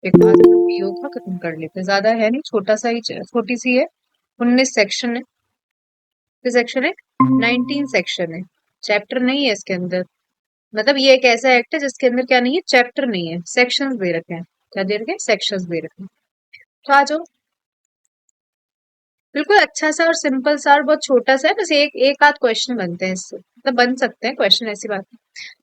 एक बार पीओ का खत्म कर लेते, ज्यादा है नहीं, छोटा सा ही, छोटी सी है, 19 सेक्शन है। सेक्शन है 19 सेक्शन है, चैप्टर नहीं है इसके अंदर। मतलब ये एक ऐसा एक्ट है जिसके अंदर क्या नहीं है, चैप्टर नहीं है, सेक्शंस दे रखे हैं। क्या दे रखे हैं? सेक्शंस दे रखे हैं। तो आ जाओ, बिल्कुल अच्छा सा और सिंपल सा और बहुत छोटा सा है, बस एक एक आध क्वेश्चन बनते हैं इससे, मतलब बन सकते हैं क्वेश्चन, ऐसी बात नहीं।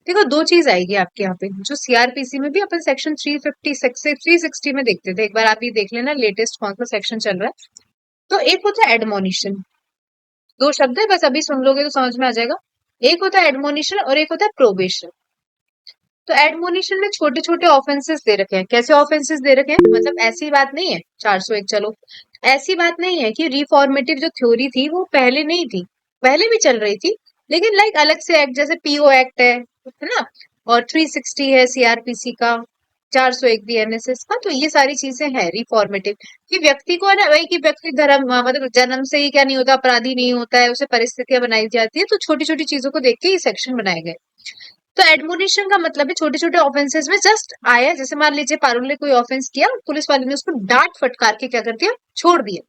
देखो दो चीज आएगी आपके यहाँ पे, जो सीआरपीसी में भी अपन सेक्शन 350 से 360 में देखते थे, एक बार आप ये देख लेना लेटेस्ट कौन सा सेक्शन चल रहा है। तो एक होता है एडमोनिशन, दो शब्द है बस, अभी सुन लोगे तो समझ में आ जाएगा। एक होता है एडमोनिशन और एक होता है प्रोबेशन। तो एडमोनिशन में छोटे छोटे ऑफेंसेस दे रखे हैं। कैसे ऑफेंसेस दे रखे हैं, मतलब ऐसी बात नहीं है 401, चलो ऐसी बात नहीं है कि रिफॉर्मेटिव जो थ्योरी थी वो पहले नहीं थी, पहले भी चल रही थी, लेकिन लाइक अलग से एक्ट, जैसे पीओ एक्ट है ना, और 360 है सीआरपीसी का, 401 भी एनएसएस का। तो ये सारी चीजें हैं रिफॉर्मेटिव, कि व्यक्ति को है ना भाई, कि व्यक्ति धर्म मतलब जन्म से ही क्या नहीं होता, अपराधी नहीं होता है, उसे परिस्थितियां बनाई जाती है, तो छोटी छोटी चीजों को देख के ये सेक्शन बनाए गए। तो एडमोनिशन का मतलब है छोटे छोटे ऑफेंसेस में जस्ट आया, जैसे मान लीजिए पारुल ने कोई ऑफेंस किया, पुलिस वाले ने उसको डांट फटकार के क्या कर दिया, छोड़ दिया,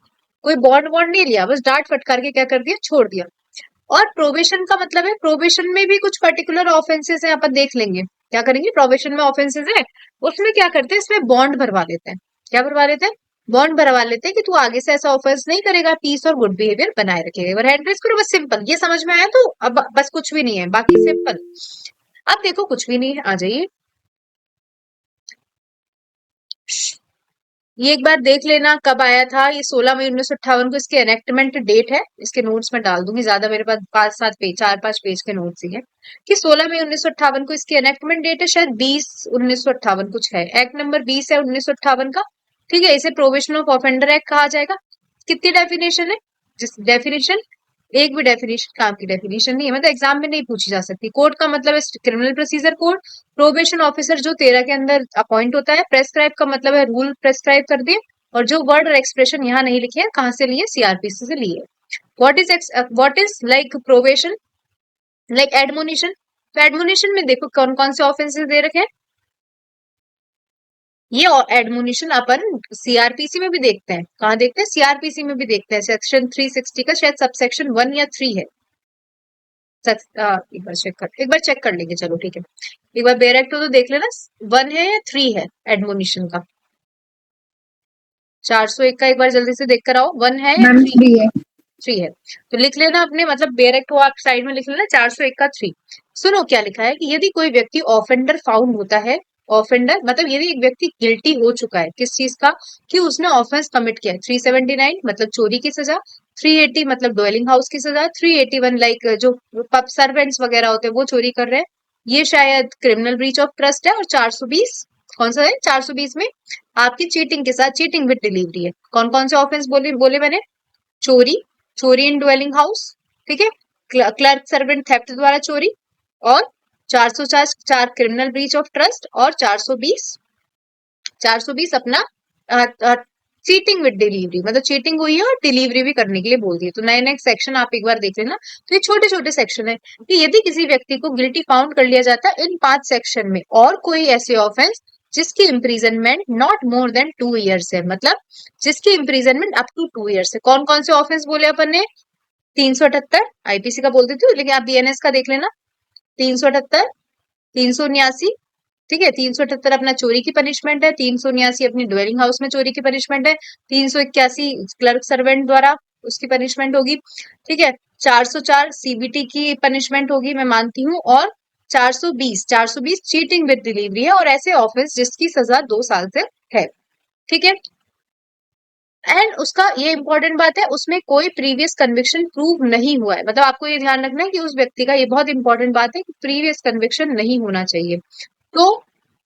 कोई बॉन्ड वॉन्ड नहीं लिया, बस डांट फटकार के क्या कर दिया, छोड़ दिया। और प्रोबेशन का मतलब है, प्रोबेशन में भी कुछ पर्टिकुलर ऑफेंसेस है, अपन देख लेंगे क्या करेंगे, प्रोबेशन में ऑफेंसेस है, उसमें क्या करते हैं, इसमें बॉन्ड भरवा लेते हैं। क्या भरवा लेते हैं? बॉन्ड भरवा लेते हैं कि तू आगे से ऐसा ऑफेंस नहीं करेगा, पीस और गुड बिहेवियर बनाए रखेगा, और हैंड रेस करो, बस सिंपल, ये समझ में आया तो अब बस कुछ भी नहीं है, बाकी सिंपल। अब देखो कुछ भी नहीं है, आ जाइए, ये एक बार देख लेना कब आया था, ये 16 मई 1958 को इसकी एनेक्टमेंट डेट है, इसके नोट्स में डाल दूंगी, ज्यादा मेरे पास 5-7 पेज, 4-5 पेज के नोट्स ही है, कि 16 मई 1958 को इसकी एनेक्टमेंट डेट है, शायद 20 1958 कुछ है, एक्ट नंबर 20 है 1958 का। ठीक है, इसे प्रोविजन ऑफ ऑफेंडर एक्ट कहा जाएगा। कितनी डेफिनेशन है, जिस डेफिनेशन, एक भी डेफिनेशन काम की डेफिनेशन नहीं है, मतलब एग्जाम में नहीं पूछी जा सकती। कोड का मतलब है criminal procedure code. Probation officer जो 13 के अंदर अपॉइंट होता है। प्रेस्क्राइब का मतलब है रूल प्रेस्क्राइब कर दिए, और जो वर्ड और एक्सप्रेशन यहाँ नहीं लिखे हैं, कहाँ से लिए, सीआरपीसी से लिए। What is like probation, like admonition. तो एडमोनिशन में देखो कौन कौन से ऑफेंसेस दे रखे हैं, ये एडमोनिशन अपन सीआरपीसी में भी देखते हैं, कहाँ देखते हैं, सीआरपीसी में भी देखते हैं, सेक्शन 360 का शायद सब सेक्शन 1 या 3 है। एक बार चेक कर लेंगे, चलो ठीक है, एक बार बेरेक्टो तो देख लेना, 1 है या 3 है एडमोनिशन का। 401 का एक बार जल्दी से देख कर आओ, 1 है या मैम 3? 3 है। 3 है, तो लिख लेना अपने, मतलब बेरेक्टो आप साइड में लिख लेना, 401 का 3। सुनो क्या लिखा है, कि यदि कोई व्यक्ति ऑफेंडर फाउंड होता है, ऑफेंडर मतलब यदि एक व्यक्ति गिल्टी हो चुका है किस चीज का, कि उसने ऑफेंस कमिट किया है, 379 मतलब चोरी की सजा, 380 मतलब डवेलिंग हाउस की सजा, 381 लाइक जो पब सर्वेंट्स वगैरह होते हैं वो चोरी कर रहे हैं, ये शायद क्रिमिनल ब्रीच ऑफ ट्रस्ट है, और 420 कौन सा है, 420 में आपकी चीटिंग के साथ, चीटिंग विद डिलीवरी है। कौन कौन से ऑफेंस बोले बोले मैंने, चोरी, चोरी इन ड्वेलिंग हाउस, ठीक है, क्लर्क सर्वेंट थेफ्ट द्वारा चोरी, और 404 क्रिमिनल ब्रीच ऑफ ट्रस्ट, और 420 अपना चीटिंग विद डिलीवरी, मतलब चीटिंग हुई है और डिलीवरी भी करने के लिए बोल दिए। तो नए नए सेक्शन आप एक बार देख लेना। तो ये छोटे छोटे सेक्शन है, कि यदि किसी व्यक्ति को गिल्टी फाउंड कर लिया जाता है इन 5 सेक्शन में, और कोई ऐसे ऑफेंस जिसकी imprisonment not more than 2 years है, मतलब जिसकी इम्प्रीजनमेंट अप टू 2 ईयर्स है। कौन कौन से ऑफेंस बोले अपन ने, 378 आईपीसी का बोल देती हूँ, लेकिन आप बीएनएस का देख लेना, 378, 379, ठीक है, 378 अपना चोरी की पनिशमेंट है, 379 अपनी ड्वेलिंग हाउस में चोरी की पनिशमेंट है, 381 क्लर्क सर्वेंट द्वारा उसकी पनिशमेंट होगी, ठीक है, 404 सीबीटी की पनिशमेंट होगी, मैं मानती हूँ, और 420 चीटिंग विद डिलीवरी है, और ऐसे ऑफेंस जिसकी सजा 2 साल से है, ठीक है। एंड उसका ये इंपॉर्टेंट बात है, उसमें कोई प्रीवियस कन्विक्शन प्रूव नहीं हुआ है, मतलब आपको ये ध्यान रखना है कि उस व्यक्ति का, ये बहुत इंपॉर्टेंट बात है कि प्रीवियस कन्विक्शन नहीं होना चाहिए। तो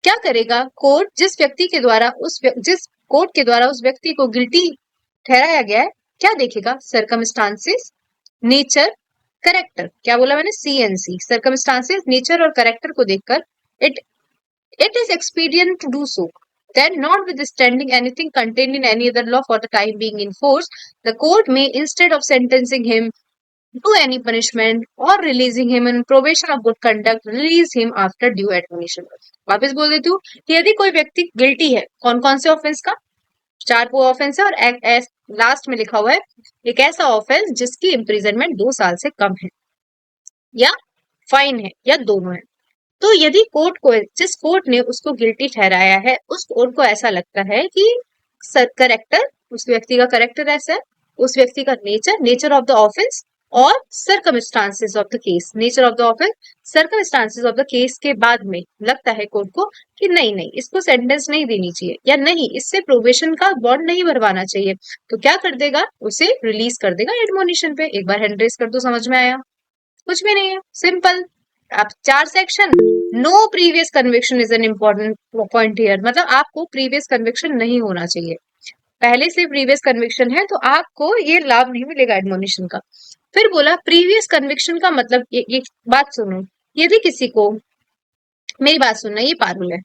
क्या करेगा कोर्ट, जिस कोर्ट के द्वारा उस व्यक्ति को गिल्टी ठहराया गया है, क्या देखेगा, सर्कमस्टांसेस, नेचर, करेक्टर, क्या बोला मैंने, सीएनसी, सर्कमस्टांसेस, नेचर और करेक्टर को देखकर it it is expedient to do so. Then, notwithstanding anything contained in any other law for the time being in force, the court may, instead of sentencing him to any punishment or releasing him in probation of good conduct, release him after due admonition. वापस बोल देती हूँ कि यदि कोई व्यक्ति guilty है कौन कौन से ऑफेंस का, 4 वो ऑफेंस है, और लास्ट में लिखा हुआ है एक ऐसा ऑफेंस जिसकी इम्प्रिजनमेंट 2 साल से कम है या फाइन है या दोनों है। तो यदि कोर्ट को, जिस कोर्ट ने उसको गिल्टी ठहराया है, उस कोर्ट को ऐसा लगता है कि करेक्टर, उस व्यक्ति का करेक्टर ऐसा है, उस व्यक्ति का नेचर ऑफ द ऑफेंस और circumstances of the case, nature of the offence, circumstances of the case के बाद में लगता है कोर्ट को कि नहीं नहीं इसको सेंटेंस नहीं देनी चाहिए या नहीं इससे प्रोबेशन का बॉन्ड नहीं भरवाना चाहिए, तो क्या कर देगा, उसे रिलीज कर देगा एडमोनिशन पे। एक बार हैंड रेस कर दो, समझ में आया? कुछ भी नहीं है, सिंपल। अब 4 section, no previous conviction is an important point here, मतलब आपको प्रीवियस कन्विक्शन नहीं होना चाहिए। पहले से प्रीवियस कन्विक्शन है तो आपको ये लाभ नहीं मिलेगा एडमोनिशन का। फिर बोला प्रीवियस कन्विक्शन का मतलब, ये बात सुनो, यदि किसी को, मेरी बात सुनना, ये पारुल है,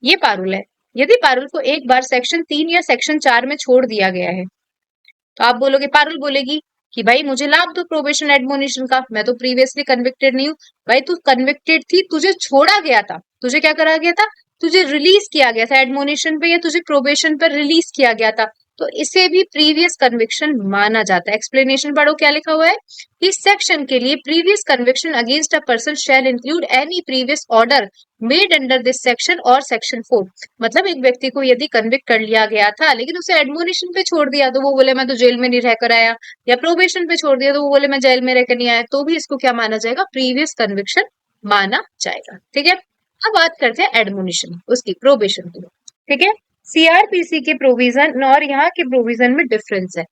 ये पारुल है, यदि पारुल को एक बार सेक्शन 3 या सेक्शन 4 में छोड़ दिया गया है, तो आप बोलोगे, पारुल बोलेगी कि भाई मुझे लाभ दो प्रोबेशन एडमोनिशन का, मैं तो प्रीवियसली कन्विक्टेड नहीं हूँ। भाई तू कन्विक्टेड थी, तुझे छोड़ा गया था, तुझे क्या करा गया था, तुझे रिलीज किया गया था एडमोनिशन पे या तुझे प्रोबेशन पर रिलीज किया गया था, तो इसे भी प्रीवियस कन्विक्शन माना जाता है। एक्सप्लेनेशन पढ़ो क्या लिखा हुआ है, इस सेक्शन के लिए previous conviction against a person shall include any previous order made under this section और सेक्शन 4। मतलब एक व्यक्ति को यदि कन्विक्ट कर लिया गया था लेकिन उसे एडमोनिशन पे छोड़ दिया, तो वो बोले मैं तो जेल में नहीं रहकर आया, या प्रोबेशन पे छोड़ दिया तो वो बोले मैं जेल में रहकर नहीं आया, तो भी इसको क्या माना जाएगा, प्रीवियस कन्विक्शन माना जाएगा। ठीक है, अब बात करते हैं एडमोनिशन, उसकी प्रोबेशन की। ठीक है, सीआरपीसी के प्रोविजन और यहाँ के प्रोविजन में डिफरेंस है,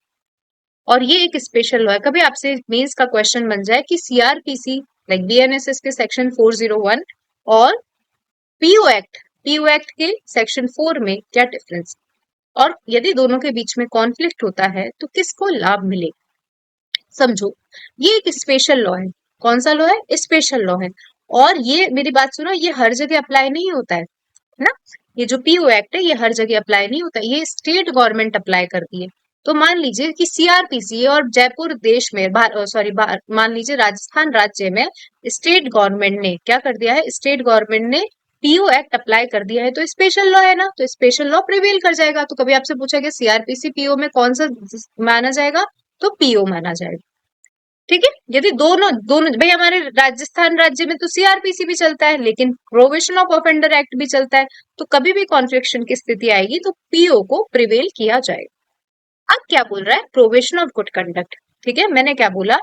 और ये एक स्पेशल लॉ है। कभी आपसे मेंस का क्वेश्चन बन जाए कि सीआरपीसी लाइक बीएनएसएस के सेक्शन 401 और पीओ एक्ट के सेक्शन 4 में क्या डिफरेंस, और यदि दोनों के बीच में कॉन्फ्लिक्ट होता है तो किसको लाभ मिलेगा, समझो। ये एक स्पेशल लॉ है, कौन सा लॉ है, स्पेशल लॉ है, और ये मेरी बात सुनो, ये हर जगह अप्लाई नहीं होता है ना। ये जो पीओ एक्ट है ये हर जगह अप्लाई नहीं होता, ये स्टेट गवर्नमेंट अप्लाई करती है। तो मान लीजिए कि सीआरपीसी और जयपुर देश में, मान लीजिए राजस्थान राज्य में स्टेट गवर्नमेंट ने क्या कर दिया है, स्टेट गवर्नमेंट ने पीओ एक्ट अप्लाई कर दिया है, तो स्पेशल लॉ है ना, तो स्पेशल लॉ प्रिवेल कर जाएगा। तो कभी आपसे पूछा गया सीआरपीसी पीओ में कौन सा माना जाएगा, तो पीओ माना जाएगा। ठीक है, यदि दोनों दोनों भाई हमारे राजस्थान राज्य में तो सीआरपीसी भी चलता है लेकिन प्रोबेशन ऑफ ऑफेंडर एक्ट भी चलता है, तो कभी भी कॉन्फ्लिक्शन की स्थिति आएगी तो पीओ को प्रिवेल किया जाएगा। अब क्या बोल रहा है, प्रोबेशन ऑफ गुड कंडक्ट। ठीक है, मैंने क्या बोला,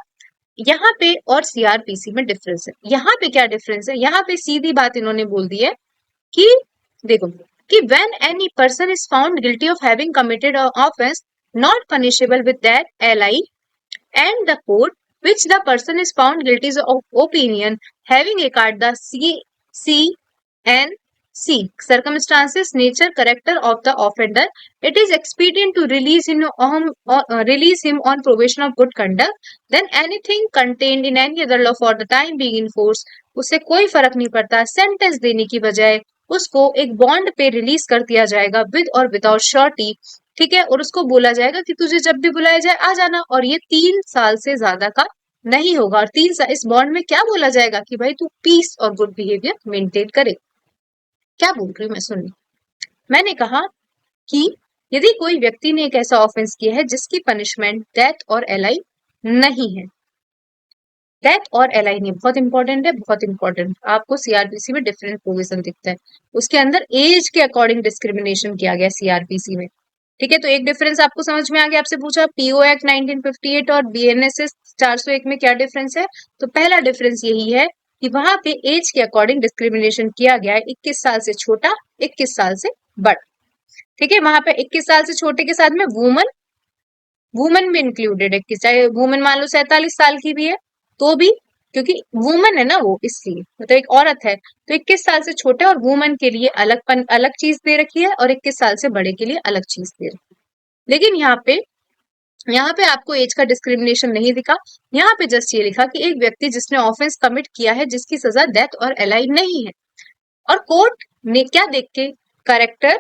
यहाँ पे और सीआरपीसी में डिफरेंस है। यहाँ पे क्या डिफरेंस है, यहाँ पे सीधी बात इन्होंने बोल दी है कि देखो कि when any person is found guilty of having committed offence not punishable with that L I and the court which the person is found guilty of opinion having regard the C circumstances, nature, character of the offender, it is expedient to release him on probation of good conduct. Then anything contained in any other law for the time being in force, उससे कोई फर्क नहीं पड़ता, sentence देने की बजाय उसको एक बॉन्ड पे रिलीज कर दिया जाएगा विद और विदाउट श्योरिटी। ठीक है, और उसको बोला जाएगा कि तुझे जब भी बुलाया जाए आ जाना, और ये 3 साल से ज्यादा का नहीं होगा। और 3 साल इस बॉन्ड में क्या बोला जाएगा कि भाई तू पीस और गुड बिहेवियर मेंटेन करे। क्या बोल रही हूँ मैं, सुन, मैंने कहा कि यदि कोई व्यक्ति ने एक ऐसा ऑफेंस किया है जिसकी पनिशमेंट डेथ और एलआई नहीं है, डेथ और एलआई नहीं, बहुत इंपॉर्टेंट है, बहुत इंपॉर्टेंट, आपको सीआरपीसी में डिफरेंट प्रोविजन दिखता है, उसके अंदर एज के अकॉर्डिंग डिस्क्रिमिनेशन किया गया सीआरपीसी में। ठीक है, तो एक डिफरेंस आपको समझ में आ गया, आपसे पूछा पीओ एक्ट 1958 और बीएनएसएस 401 में क्या डिफरेंस है, तो पहला डिफरेंस यही है कि वहां पे एज के अकॉर्डिंग डिस्क्रिमिनेशन किया गया है, 21 साल से छोटा, 21 साल से बड़ा। ठीक है, वहां पे 21 साल से छोटे के साथ में वुमन भी इंक्लूडेड है, कि चाहे वुमन मान लो 47 साल की भी है तो भी, क्योंकि वुमन है ना वो, इसलिए मतलब एक औरत है, तो 21 साल से छोटे और वुमन के लिए अलग चीज दे रखी है और 21 साल से बड़े के लिए अलग चीज दे रखी है। लेकिन यहाँ पे आपको एज का डिस्क्रिमिनेशन नहीं दिखा, यहाँ पे जस्ट ये लिखा कि एक व्यक्ति जिसने ऑफेंस कमिट किया है जिसकी सजा डेथ और एलआई नहीं है, और कोर्ट ने क्या देख के, करेक्टर,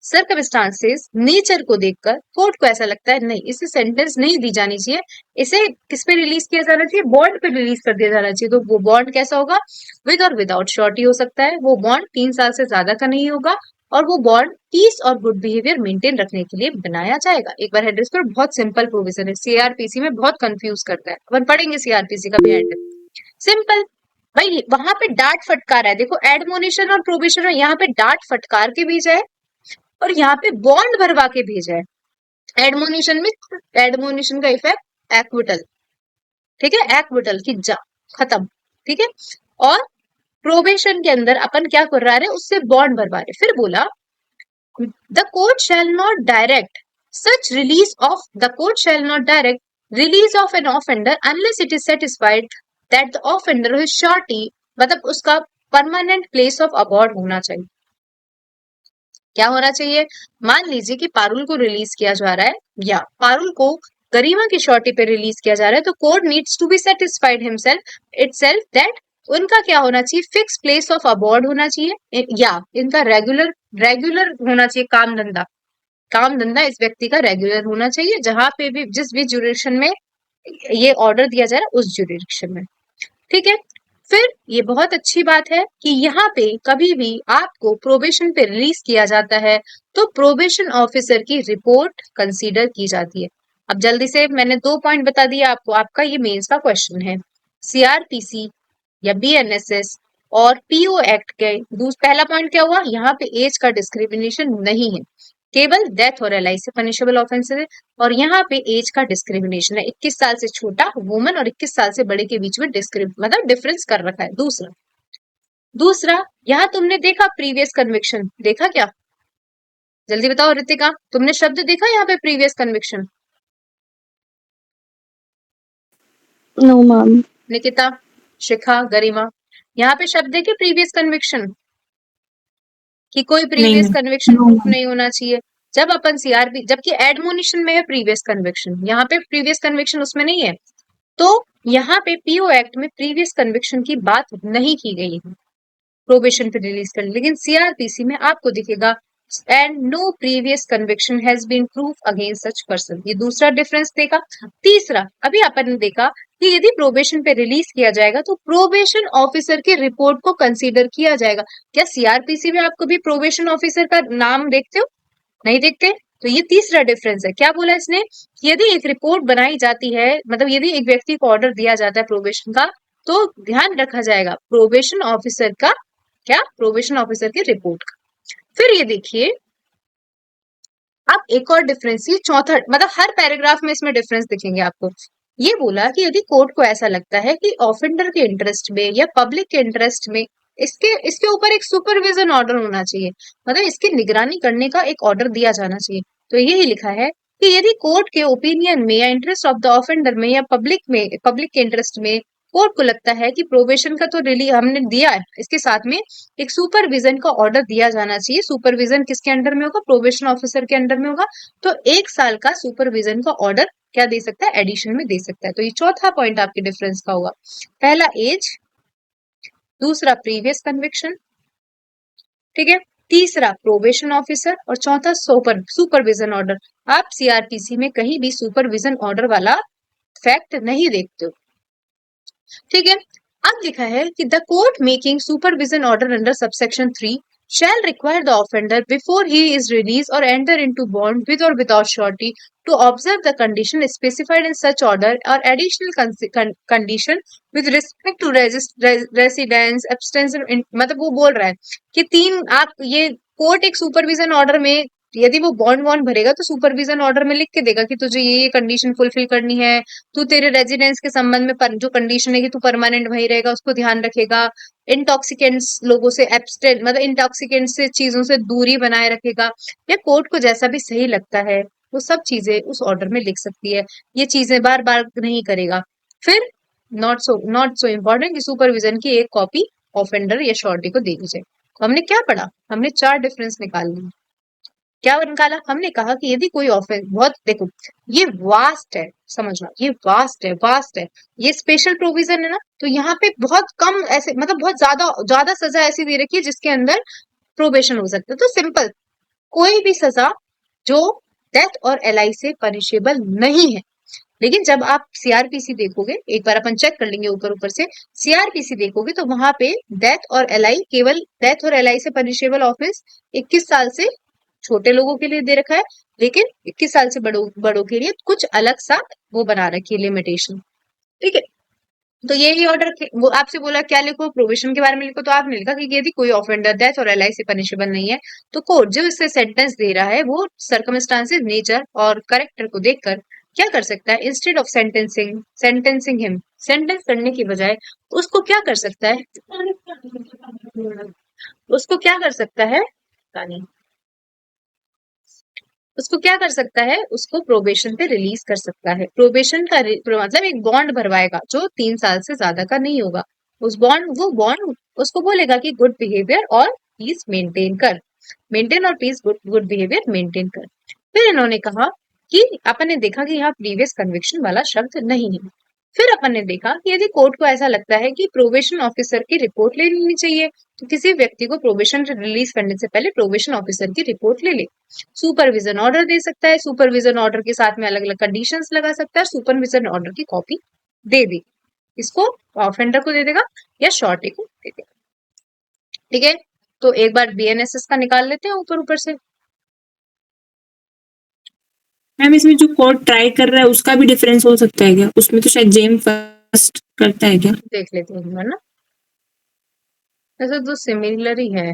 सर्कमस्टांसेस, नेचर को देखकर कोर्ट को ऐसा लगता है नहीं इसे सेंटेंस नहीं दी जानी चाहिए, इसे किस पे रिलीज किया जाना चाहिए, बॉन्ड पे रिलीज कर दिया जाना चाहिए। तो वो बॉन्ड कैसा होगा, विद और विदाउट श्योरिटी हो सकता है, वो बॉन्ड 3 साल से ज्यादा का नहीं होगा, और वो बॉन्ड पीस और गुड बिहेवियर मेंटेन रखने के लिए बनाया जाएगा। एक बार हेडर्स पर बहुत सिंपल प्रोविजन है, सीआरपीसी में बहुत कंफ्यूज करता है, अपन पढ़ेंगे सीआरपीसी का भी हेड, सिंपल। भाई वहां पे डांट फटकार है, देखो एडमोनिशन और प्रोबेशन, यहाँ पे डांट फटकार के भेजा है और यहाँ पे बॉन्ड भरवा के भेजा है। एडमोनिशन में एडमोनिशन का इफेक्ट एक्विटल, ठीक है, एक्विटल की जा खत्म, ठीक है। और प्रोबेशन के अंदर अपन क्या कर रहे हैं, उससे बॉन्ड भरवा रहे। फिर बोला the court shall not direct such release of, the court shall not direct release of an offender unless it is satisfied that the offender is surety, मतलब उसका परमानेंट प्लेस ऑफ अबॉर्ड होना चाहिए। क्या होना चाहिए, मान लीजिए कि पारुल को रिलीज किया जा रहा है या पारुल को गरिमा की श्योरिटी पे रिलीज किया जा रहा है, तो court needs to be satisfied himself itself that उनका क्या होना चाहिए, फिक्स प्लेस ऑफ अबॉर्ड होना चाहिए, या इनका रेगुलर रेगुलर होना चाहिए, काम धंधा, काम धंधा इस व्यक्ति का रेगुलर होना चाहिए, जहां पे भी जिस भी जुरिडिक्शन में ये ऑर्डर दिया जा रहा है उस जुरिडिक्शन में, ठीक है। फिर ये बहुत अच्छी बात है कि यहाँ पे कभी भी आपको प्रोबेशन पे रिलीज किया जाता है तो प्रोबेशन ऑफिसर की रिपोर्ट कंसीडर की जाती है। अब जल्दी से मैंने 2 पॉइंट बता दिया आपको, आपका ये मेंस का क्वेश्चन है। सीआरपीसी या बीएनएसएस और पीओ एक्ट के पहला पॉइंट क्या हुआ, यहाँ पे एज का डिस्क्रिमिनेशन नहीं है, केवल डेथ और एलआई से पनिशेबल ऑफेंस है, और यहाँ पे एज का डिस्क्रिमिनेशन है, 21 साल से छोटा वुमन और 21 साल से बड़े के बीच में मतलब डिफरेंस कर रखा है। दूसरा दूसरा यहाँ तुमने देखा प्रीवियस कन्विक्शन, देखा क्या, जल्दी बताओ रितिका, तुमने शब्द देखा यहाँ पे previous conviction? No ma'am. Nikita, Shikha, Garima, यहाँ पे शब्द है कि प्रीवियस कन्विक्शन, कि कोई प्रीवियस कन्विक्शन प्रूफ नहीं होना चाहिए। जब अपन सीआरपी, जबकि एडमोनिशन में है प्रीवियस कन्विक्शन, यहाँ पे प्रीवियस कन्विक्शन उसमें नहीं है, तो यहाँ पे पीओ एक्ट में प्रीवियस कन्विक्शन की बात नहीं की गई है प्रोबेशन पे रिलीज कर, लेकिन सीआरपीसी में आपको दिखेगा and no previous conviction has been proof against such person. ये दूसरा डिफरेंस देखा। तीसरा, अभी अपन ने देखा कि यदि प्रोबेशन पे रिलीज किया जाएगा तो प्रोबेशन ऑफिसर की रिपोर्ट को कंसीडर किया जाएगा। क्या सीआरपीसी में आप कभी प्रोबेशन ऑफिसर का नाम देखते हो, नहीं देखते? तो ये तीसरा डिफरेंस है। क्या बोला इसने, यदि एक रिपोर्ट बनाई जाती है, मतलब यदि एक व्यक्ति को ऑर्डर दिया जाता है प्रोबेशन का, तो ध्यान रखा जाएगा प्रोबेशन ऑफिसर का, क्या, प्रोबेशन ऑफिसर की रिपोर्ट का। फिर ये देखिए, अब एक और डिफरेंस, ये चौथा, मतलब हर पैराग्राफ में इसमें डिफरेंस दिखेंगे आपको। ये बोला कि यदि कोर्ट को ऐसा लगता है कि ऑफेंडर के इंटरेस्ट में या पब्लिक के इंटरेस्ट में इसके इसके ऊपर एक सुपरविजन ऑर्डर होना चाहिए, मतलब इसकी निगरानी करने का एक ऑर्डर दिया जाना चाहिए। तो यही लिखा है कि यदि कोर्ट के ओपिनियन में या इंटरेस्ट ऑफ द ऑफेंडर में या पब्लिक के इंटरेस्ट में कोर्ट को लगता है कि प्रोबेशन का तो रिलीज हमने दिया है, इसके साथ में एक सुपरविजन का ऑर्डर दिया जाना चाहिए। सुपरविजन किसके अंडर में होगा, प्रोबेशन ऑफिसर के अंडर में होगा, तो 1 साल का सुपरविजन का ऑर्डर क्या दे सकता है, एडिशन में दे सकता है। तो ये चौथा पॉइंट आपके डिफरेंस का होगा, पहला एज, दूसरा प्रीवियस कन्विक्शन, ठीक है, तीसरा प्रोबेशन ऑफिसर, और चौथा सुपरविजन ऑर्डर। आप सीआरपीसी में कहीं भी सुपरविजन ऑर्डर वाला फैक्ट नहीं देखते हो, ठीक है। अब लिखा है कि the court making supervision order under subsection 3 shall require the offender before he is released or enter into bond with or without surety to observe the condition specified in such order or additional condition with respect to residence abstention मतलब वो बोल रहा है कि 3 आप ये court एक supervision order में यदि वो बॉन्ड भरेगा तो सुपरविजन ऑर्डर में लिख के देगा कि तुझे ये कंडीशन फुलफिल करनी है, तू तेरे रेजिडेंस के संबंध में जो कंडीशन है कि तू परमानेंट वहीं रहेगा उसको ध्यान रखेगा, इंटॉक्सिकेंट्स लोगों से एब्सटेन मतलब इंटॉक्सिकेंट से चीजों से दूरी बनाए रखेगा, या कोर्ट को जैसा भी सही लगता है वो सब चीजें उस ऑर्डर में लिख सकती है, ये चीजें बार बार नहीं करेगा। फिर नॉट सो इम्पोर्टेंट कि सुपरविजन की एक कॉपी ऑफेंडर या शॉर्टी को दे दी जाए। तो हमने क्या पढ़ा, हमने 4 डिफरेंस निकाल लिए। क्या निकाला, हमने कहा कि यदि कोई ऑफेंस, बहुत देखो ये वास्ट है, समझना ये वास्ट है, ये स्पेशल प्रोविजन है ना, तो यहाँ पे बहुत कम ऐसे मतलब बहुत ज्यादा ज्यादा सजा ऐसी दे रखी है जिसके अंदर प्रोबेशन हो सकता है। तो सिंपल कोई भी सजा जो डेथ और एलआई से पनिशेबल नहीं है। लेकिन जब आप सीआरपीसी देखोगे, एक बार अपन चेक कर लेंगे ऊपर ऊपर से, सीआरपीसी देखोगे तो वहां पे डेथ और एलआई, केवल डेथ और एलआई से पनिशेबल ऑफेंस 21 साल से छोटे लोगों के लिए दे रखा है, लेकिन 21 साल से बड़ों बड़ों के लिए कुछ अलग सा वो बना रखी है लिमिटेशन। ठीक है, तो ये ऑर्डर वो आपसे बोला क्या लिखो, प्रोविजन के बारे में लिखो, तो आपने लिखा कि यदि कोई ऑफेंडर डेथ और एलआई से पनिशेबल नहीं है तो कोर्ट जो इससे सेंटेंस दे रहा है वो सर्कमस्टांसेस, नेचर और करेक्टर को देखकर क्या कर सकता है, instead of sentencing him, sentence करने की बजाय उसको क्या कर सकता है, उसको क्या कर सकता है, पता नहीं, उसको क्या कर सकता है, उसको प्रोबेशन पे रिलीज कर सकता है। प्रोबेशन का मतलब एक बॉन्ड भरवाएगा जो 3 साल से ज्यादा का नहीं होगा। उस बॉन्ड वो बॉन्ड उसको बोलेगा कि गुड बिहेवियर और पीस मेंटेन कर, मेंटेन और peace, good good behaviour maintain कर। फिर इन्होंने कहा कि अपन ने देखा कि यहाँ प्रीवियस कन्विक्शन वाला शब्द नहीं है। फिर अपन ने देखा कि यदि कोर्ट को ऐसा लगता है कि प्रोबेशन ऑफिसर की रिपोर्ट ले लेनी चाहिए, तो किसी व्यक्ति को प्रोबेशन रिलीज करने से पहले प्रोबेशन ऑफिसर की रिपोर्ट ले ले। सुपरविजन ऑर्डर दे सकता है, सुपरविजन ऑर्डर के साथ में अलग अलग कंडीशंस लगा सकता है, सुपरविजन ऑर्डर की कॉपी दे दे, इसको ऑफेंडर को दे देगा या शॉर्टी को दे देगा। ठीक है, तो एक बार बीएनएसएस का निकाल लेते हैं ऊपर ऊपर से। मैम इसमें जो कोर्ट ट्राई कर रहा है उसका भी डिफरेंस हो सकता है क्या? उसमें तो शायद जेम फर्स्ट करता है क्या? देख लेते हैं ना, ऐसा तो सिमिलर ही है।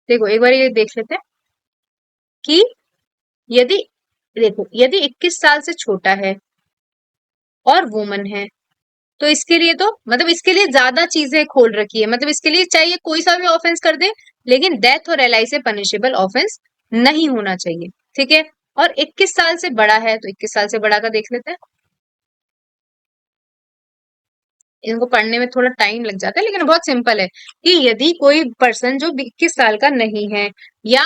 देखो एक बार ये देख लेते हैं कि यदि, देखो यदि 21 साल से छोटा है और वुमन है तो इसके लिए तो मतलब इसके लिए ज्यादा चीजें खोल रखी है, मतलब इसके लिए चाहिए कोई सा भी ऑफेंस कर दे लेकिन डेथ और एलआई से पनिशेबल ऑफेंस नहीं होना चाहिए। ठीक है, और 21 साल से बड़ा है तो 21 साल से बड़ा का देख लेते हैं। इनको पढ़ने में थोड़ा टाइम लग जाता है लेकिन बहुत सिंपल है कि यदि कोई पर्सन जो 21 साल का नहीं है या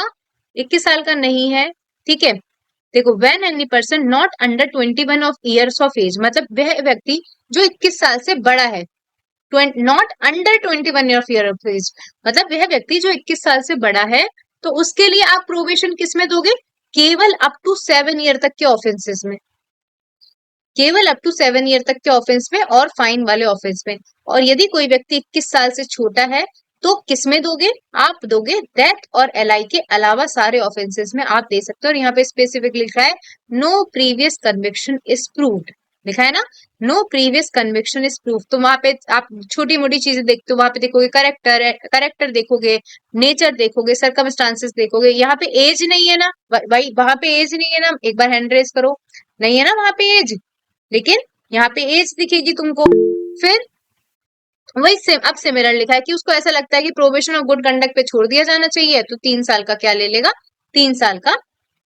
21 साल का नहीं है, ठीक है, देखो when any person not under 21 of years of age, मतलब वह व्यक्ति जो 21 साल से बड़ा है, not under 21 of year of age, मतलब वह व्यक्ति जो 21 साल से बड़ा है, तो उसके लिए आप प्रोबेशन किस में दोगे, केवल अप टू 7 ईयर तक के ऑफेंसेस में, केवल अप टू 7 ईयर तक के ऑफेंस में और फाइन वाले ऑफेंस में। और यदि कोई व्यक्ति 21 साल से छोटा है तो किस में दोगे, आप दोगे डेथ और एलआई के अलावा सारे ऑफेंसेस में आप दे सकते हो। और यहाँ पे स्पेसिफिक लिखा है no previous conviction is proved, लिखा है ना, no previous conviction is proof. तो वहां पे आप छोटी मोटी चीजें देखते हो, वहां पे देखोगे करेक्टर है, करेक्टर देखोगे, नेचर देखोगे, सर्कमस्टांसेस देखोगे। यहाँ पे एज नहीं है ना भाई, वहां पे एज नहीं है ना, एक बार हैंड रेस करो, नहीं है ना वहां पे एज, लेकिन यहाँ पे एज दिखेगी तुमको। फिर वही अब सिमिलर लिखा है कि उसको ऐसा लगता है कि प्रोबेशन और गुड कंडक्ट पे छोड़ दिया जाना चाहिए, तो 3 साल का क्या ले लेगा, 3 साल का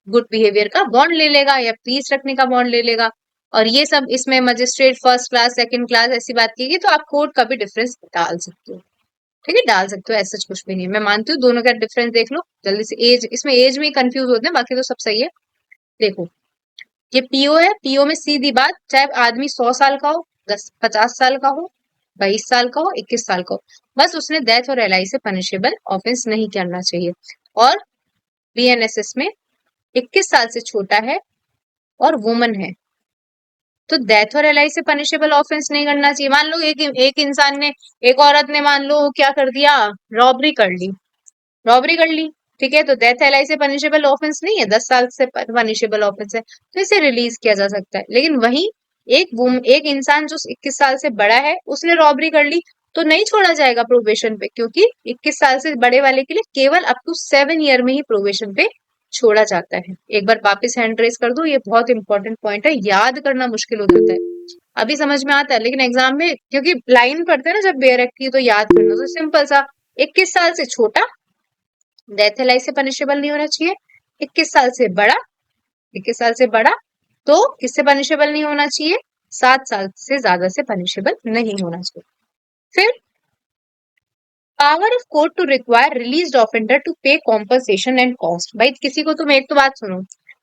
गुड बिहेवियर का बॉन्ड ले लेगा या पीस रखने का बॉन्ड ले लेगा। और ये सब इसमें magistrate first class second class ऐसी बात की गई, तो आप कोर्ट का भी डिफरेंस डाल सकते हो। ठीक है, डाल सकते हो, ऐसा कुछ भी नहीं है। मैं मानती हूँ दोनों का डिफरेंस देख लो जल्दी से, एज इसमें एज में ही कंफ्यूज होते हैं, बाकी तो सब सही है। देखो ये पीओ है, पीओ में सीधी बात, चाहे आदमी 100 साल का हो, 50 साल का हो, 22 साल का हो, 21 साल का हो, बस उसने डेथ और एलआई से पनिशेबल ऑफेंस नहीं करना चाहिए। और बीएनएसएस में 21 साल से छोटा है और वुमन है तो डेथ और एलआई से पनिशेबल ऑफेंस नहीं करना चाहिए। मान लो एक इंसान ने, एक औरत ने मान लो क्या कर दिया, रॉबरी कर ली, रॉबरी कर ली, ठीक है, तो डेथ एलआई से पनिशेबल ऑफेंस नहीं है, 10 साल से पनिशेबल ऑफेंस है, तो इसे रिलीज किया जा सकता है। लेकिन वही एक इंसान जो 21 साल से बड़ा है उसने रॉबरी कर ली तो नहीं छोड़ा जाएगा प्रोबेशन पे, क्योंकि 21 साल से बड़े वाले के लिए केवल अप टू 7 ईयर में ही प्रोबेशन पे छोड़ा जाता है। एक बार वापस हैंड रेस कर दो, ये बहुत इंपॉर्टेंट पॉइंट है, याद करना मुश्किल हो जाता है, अभी समझ में आता है लेकिन एग्जाम में क्योंकि लाइन पढ़ते हैं ना जब बेयर एक्ट की, तो याद करना, तो सिंपल सा, 21 साल से छोटा डेथ एलआई से पनिशेबल नहीं होना चाहिए, 21 साल से बड़ा, 21 साल से बड़ा तो किससे पनिशेबल नहीं होना चाहिए, 7 साल से ज्यादा से पनिशेबल नहीं होना चाहिए। फिर power of court to require released offender to pay compensation and cost. भाई किसी को, तुम एक तो बात सुनो,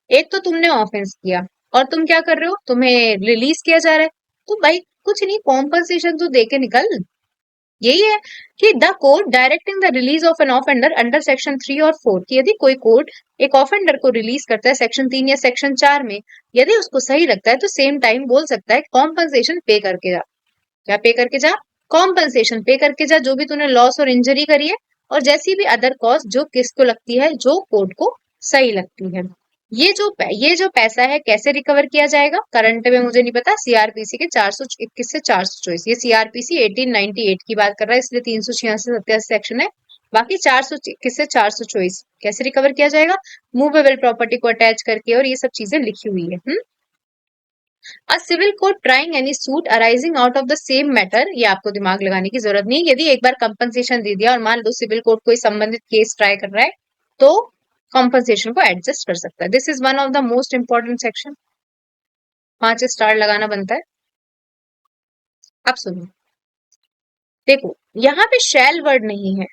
एक तो तुमने ऑफेंस किया और तुम क्या कर रहे हो, तुम्हें रिलीज किया जा रहा है, तो भाई कुछ नहीं, कॉम्पनसेशन तो दे के निकल, यही है कि the court directing the release of an offender under section 3 और 4, कि यदि कोई कोर्ट एक ऑफेंडर को रिलीज करता है सेक्शन 3 या सेक्शन 4 में, यदि उसको सही लगता है तो सेम टाइम बोल सकता है कॉम्पनसेशन पे करके जा। क्या पे करके जा? कॉम्पनसेशन पे करके जा, जो भी तूने लॉस और इंजरी करी है, और जैसी भी अदर कॉस्ट जो किसको लगती है, जो कोर्ट को सही लगती है। ये जो पैसा है कैसे रिकवर किया जाएगा? करंट में मुझे नहीं पता, सीआरपीसी के 421 से 424, ये सीआरपीसी 1898 की बात कर रहा है, इसलिए 386 सेक्शन है। बाकी 421 से 424 कैसे रिकवर किया जाएगा? मूवेबल प्रॉपर्टी को अटैच करके, और ये सब चीजें लिखी हुई है। A civil court trying any suit arising out of the same matter, ये आपको दिमाग लगाने की जरूरत नहीं है। यदि एक बार कंपनसेशन दे दिया और मान लो सिविल कोर्ट कोई संबंधित केस ट्राई कर रहा है, तो कंपनसेशन को एडजस्ट कर सकता है। This is one of the most important section, 5 star लगाना बनता है। अब सुनो, देखो यहाँ पे शैल वर्ड नहीं है,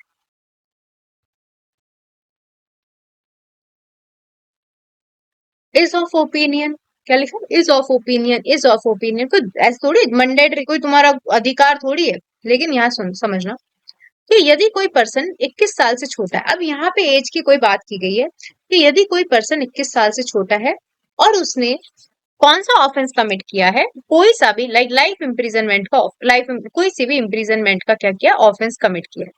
इज ऑफ ओपिनियन। क्या लिखा? Is of opinion. Is of opinion कोई ऐसे थोड़ी मैंडेटरी, कोई तुम्हारा अधिकार थोड़ी है। लेकिन यहाँ सुन समझना कि यदि कोई पर्सन 21 साल से छोटा है, अब यहाँ पे एज की कोई बात की गई है कि यदि कोई पर्सन 21 साल से छोटा है और उसने कौन सा ऑफेंस कमिट किया है, कोई सा भी, लाइफ इम्प्रिजनमेंट का, लाइफ कोई सी भी इम्प्रिजनमेंट का क्या किया, ऑफेंस कमिट किया है।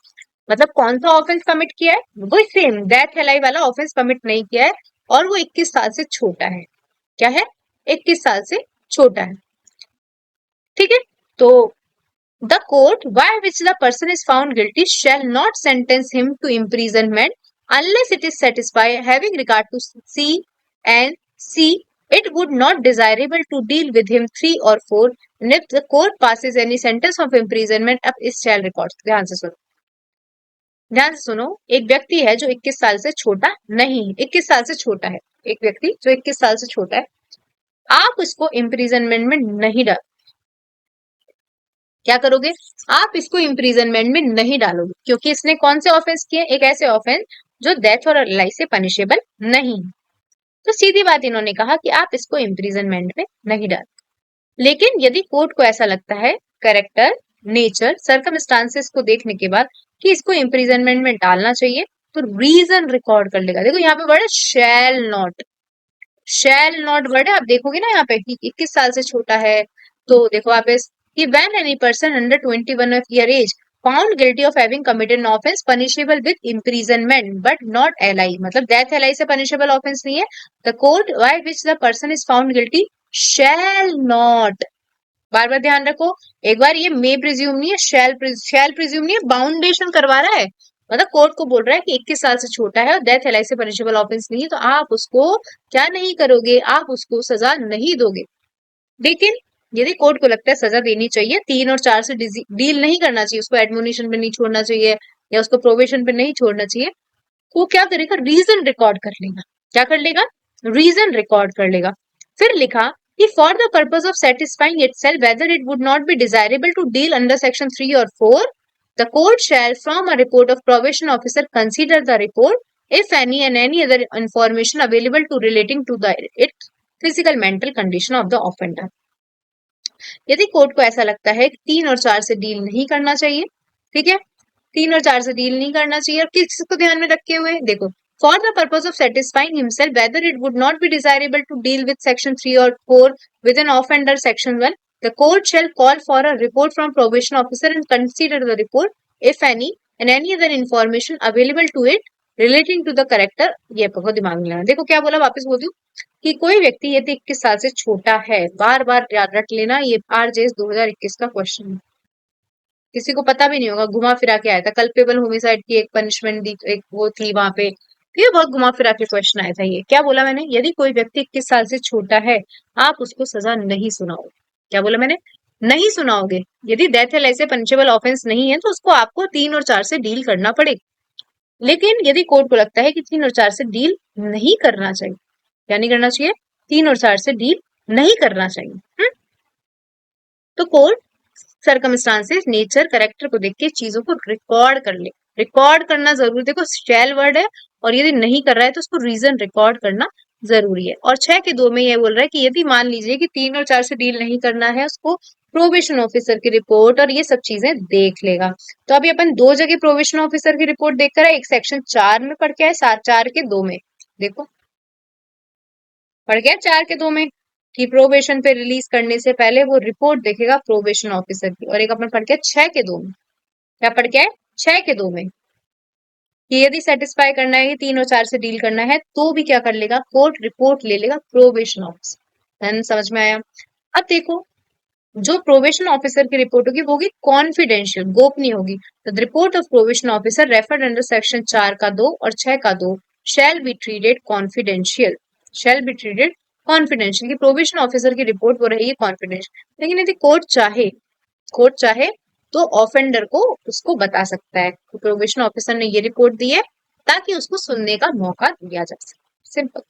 मतलब कौन सा ऑफेंस कमिट किया है? वो सेम डेथ एलाई वाला ऑफेंस कमिट नहीं किया है, और वो 21 साल से छोटा है। क्या है? 21 साल से छोटा है। ठीक है, तो the court by which the person is found guilty shall not sentence him to imprisonment unless it is satisfied, having regard to C and C, it would not desirable to deal with him 3 or 4, and if the court passes any sentence of imprisonment, अब इस shall records ध्यान से सुनो, ध्यान से सुनो। एक व्यक्ति है जो 21 साल से छोटा नहीं, 21 साल से छोटा है, एक व्यक्ति जो 21 साल से छोटा है, आप उसको इम्प्रिजनमेंट में नहीं डाल, क्या करोगे? आप इसको इम्प्रिजनमेंट में नहीं डालोगे, क्योंकि इसने कौन से ऑफेंस किए? एक ऐसे ऑफेंस जो डेथ और लाइफ से पनिशेबल नहीं। तो सीधी बात इन्होंने कहा कि आप इसको इम्प्रिजनमेंट में नहीं डाल। लेकिन यदि कोर्ट को ऐसा लगता है, कैरेक्टर, नेचर, सर्कमस्टांसेस को देखने के बाद कि इसको इम्प्रिजनमेंट में डालना चाहिए, तो रीजन रिकॉर्ड कर लेगा। देखो यहाँ पे वर्ड है shall not, shall not word है। आप देखोगे ना यहाँ पे कि 21 साल से छोटा है, तो देखो आप इस कि when any person under 21 of year age found guilty of having committed an offense punishable with imprisonment but not LI, मतलब death LI से punishable offense नहीं है, the court by which the person is found guilty shall not, बार बार ध्यान रखो, एक बार ये मे presume नहीं है, शैल प्रिज्यूम नहीं है, बाउंडेशन करवा रहा है। मतलब कोर्ट को बोल रहा है कि 21 साल से छोटा है और डेथ एलआई से पनिशेबल ऑफेंस नहीं है, तो आप उसको क्या नहीं करोगे, आप उसको सजा नहीं दोगे। लेकिन यदि कोर्ट को लगता है सजा देनी चाहिए, 3 और 4 से डील नहीं करना चाहिए, उसको एडमोनिशन पे नहीं छोड़ना चाहिए या उसको प्रोबेशन पे नहीं छोड़ना चाहिए, वो क्या करेगा? रीजन रिकॉर्ड कर लेगा। क्या कर लेगा? रीजन रिकॉर्ड कर लेगा। फिर लिखा कि for the purpose of satisfying itself whether it would not be desirable to deal under section 3 और 4, the court shall from a report of probation officer consider the report if any and any other information available to relating to the it physical mental condition of the offender। यदि court को ऐसा लगता है कि 3 और 4 से deal नहीं करना चाहिए, ठीक है, 3 और 4 से डील नहीं करना चाहिए, और किसको ध्यान में रखे हुए? देखो, for the purpose of satisfying himself whether it would not be desirable to deal with section 3 और 4 with an offender section 1, the court shall call for a report from probation officer and consider the report if any and any other information available to it relating to the character. ये आपको दिमाग में लाना। देखो क्या बोला, वापस बोलती हूँ कि कोई व्यक्ति यदि 21 साल से छोटा है, बार बार याद रख लेना, ये आरजेएस 2021 का क्वेश्चन है, किसी को पता भी नहीं होगा, घुमा फिरा के आया था। कल्पेबल होमिसाइड की एक पनिशमेंट दी, एक वो थी वहां पे, ये बहुत घुमा फिरा के क्वेश्चन आया था। ये क्या बोला मैंने? यदि कोई व्यक्ति 21 साल से छोटा है, आप उसको सजा नहीं सुनाओगे। क्या बोला मैंने? नहीं सुनाओगे। यदि डेथ एल ऐसे पनिशेबल ऑफेंस नहीं है, तो उसको आपको 3 और 4 से डील करना पड़ेगा। लेकिन यदि कोर्ट को लगता है कि 3 और 4 से डील नहीं करना चाहिए, क्या नहीं करना चाहिए? 3 और 4 से डील नहीं करना चाहिए, तो कोर्ट सर्कमस्टांसेस, नेचर, कैरेक्टर को देख के चीजों को रिकॉर्ड कर ले। रिकॉर्ड करना जरूरी, देखो शैल वर्ड है, और यदि नहीं कर रहा है तो उसको रीजन रिकॉर्ड करना जरूरी है। और 6 के 2 में ये बोल रहा है कि यदि मान लीजिए कि 3 और 4 से डील नहीं करना है उसको, प्रोबेशन ऑफिसर की रिपोर्ट और ये सब चीजें देख लेगा। तो अभी अपन दो जगह प्रोबेशन ऑफिसर की रिपोर्ट देख कर है, एक सेक्शन 4 में पढ़ के आए, 4 के 2 में। देखो पढ़ गया 4 के 2 में कि प्रोबेशन पे रिलीज करने से पहले वो रिपोर्ट देखेगा प्रोबेशन ऑफिसर की, और एक अपन पढ़ के 6 के 2 में। क्या पढ़ के आए? 6 के 2 में कि यदि सेटिस्फाई करना है, 3 और 4 से डील करना है, तो भी क्या कर लेगा, कोर्ट रिपोर्ट ले लेगा प्रोबेशन ऑफिसर। समझ में आया? अब देखो जो प्रोबेशन ऑफिसर की रिपोर्ट होगी वो होगी कॉन्फिडेंशियल, गोपनीय होगी। तो the report of probation officer referred under section 4 का 2 और 6 का 2 shall be treated confidential, shall be treated confidential, की प्रोबेशन ऑफिसर की रिपोर्ट हो रही है कॉन्फिडेंशियल। लेकिन यदि कोर्ट चाहे तो ऑफेंडर को उसको बता सकता है कि प्रोबेशन ऑफिसर ने ये रिपोर्ट दी है, ताकि उसको सुनने का मौका दिया जा सके। सिंपल।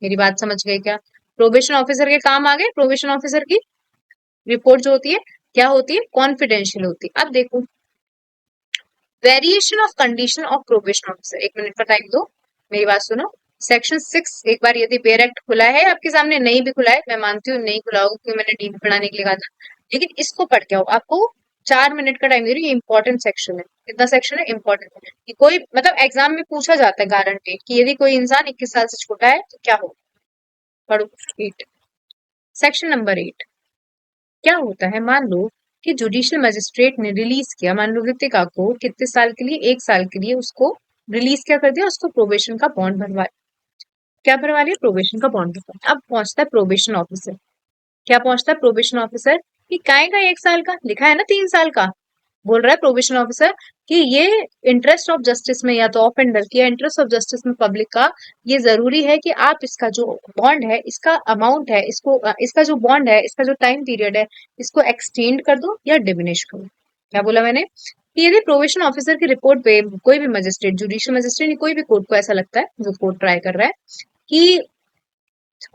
मेरी बात समझ गए क्या? प्रोबेशन ऑफिसर के काम आ गए। प्रोबेशन ऑफिसर की रिपोर्ट जो होती है क्या होती है? कॉन्फिडेंशियल होती है। अब देखो variation of condition of probation officer, 1 minute का टाइम दो, मेरी बात सुनो। सेक्शन 6 एक बार यदि बेयर एक्ट खुला है आपके सामने, नहीं भी खुला है, मैं मानती हूँ नहीं खुला होगा क्योंकि मैंने डीपी पढ़ाने के लिए कहा था, लेकिन इसको पढ़ के आओ। आपको 4 मिनट का टाइम दे रही हूँ, ये इंपॉर्टेंट सेक्शन है। कितना सेक्शन है? इंपॉर्टेंट। कि कोई मतलब एग्जाम में पूछा जाता है गारंटी कि यदि कोई इंसान 21 साल से छोटा है तो क्या हो। पढ़ो 8, सेक्शन नंबर 8। क्या होता है, मान लो कि जुडिशियल मजिस्ट्रेट ने रिलीज किया, मान लो रितिका को कितने साल के लिए, 1 साल के लिए उसको रिलीज क्या कर दिया, उसको प्रोबेशन का बॉन्ड भरवा, क्या भरवा लिया, प्रोबेशन का बॉन्ड भरवा। अब पहुंचता है प्रोबेशन ऑफिसर। क्या पहुंचता है प्रोबेशन ऑफिसर कि काय का 1 साल का लिखा है ना, 3 साल का। बोल रहा है प्रोबेशन ऑफिसर कि ये इंटरेस्ट ऑफ जस्टिस में या तो ऑफेंडर की या इंटरेस्ट ऑफ जस्टिस में पब्लिक का, ये जरूरी है कि आप इसका जो बॉन्ड है, इसका अमाउंट है, इसका जो बॉन्ड है, इसका जो टाइम पीरियड है, इसको एक्सटेंड कर दो या डिमिनिश करो। क्या बोला मैंने? कि यदि प्रोबेशन ऑफिसर की रिपोर्ट पे कोई भी मजिस्ट्रेट, जुडिशियल मजिस्ट्रेट, कोई भी कोर्ट को ऐसा लगता है, जो कोर्ट ट्राई कर रहा है कि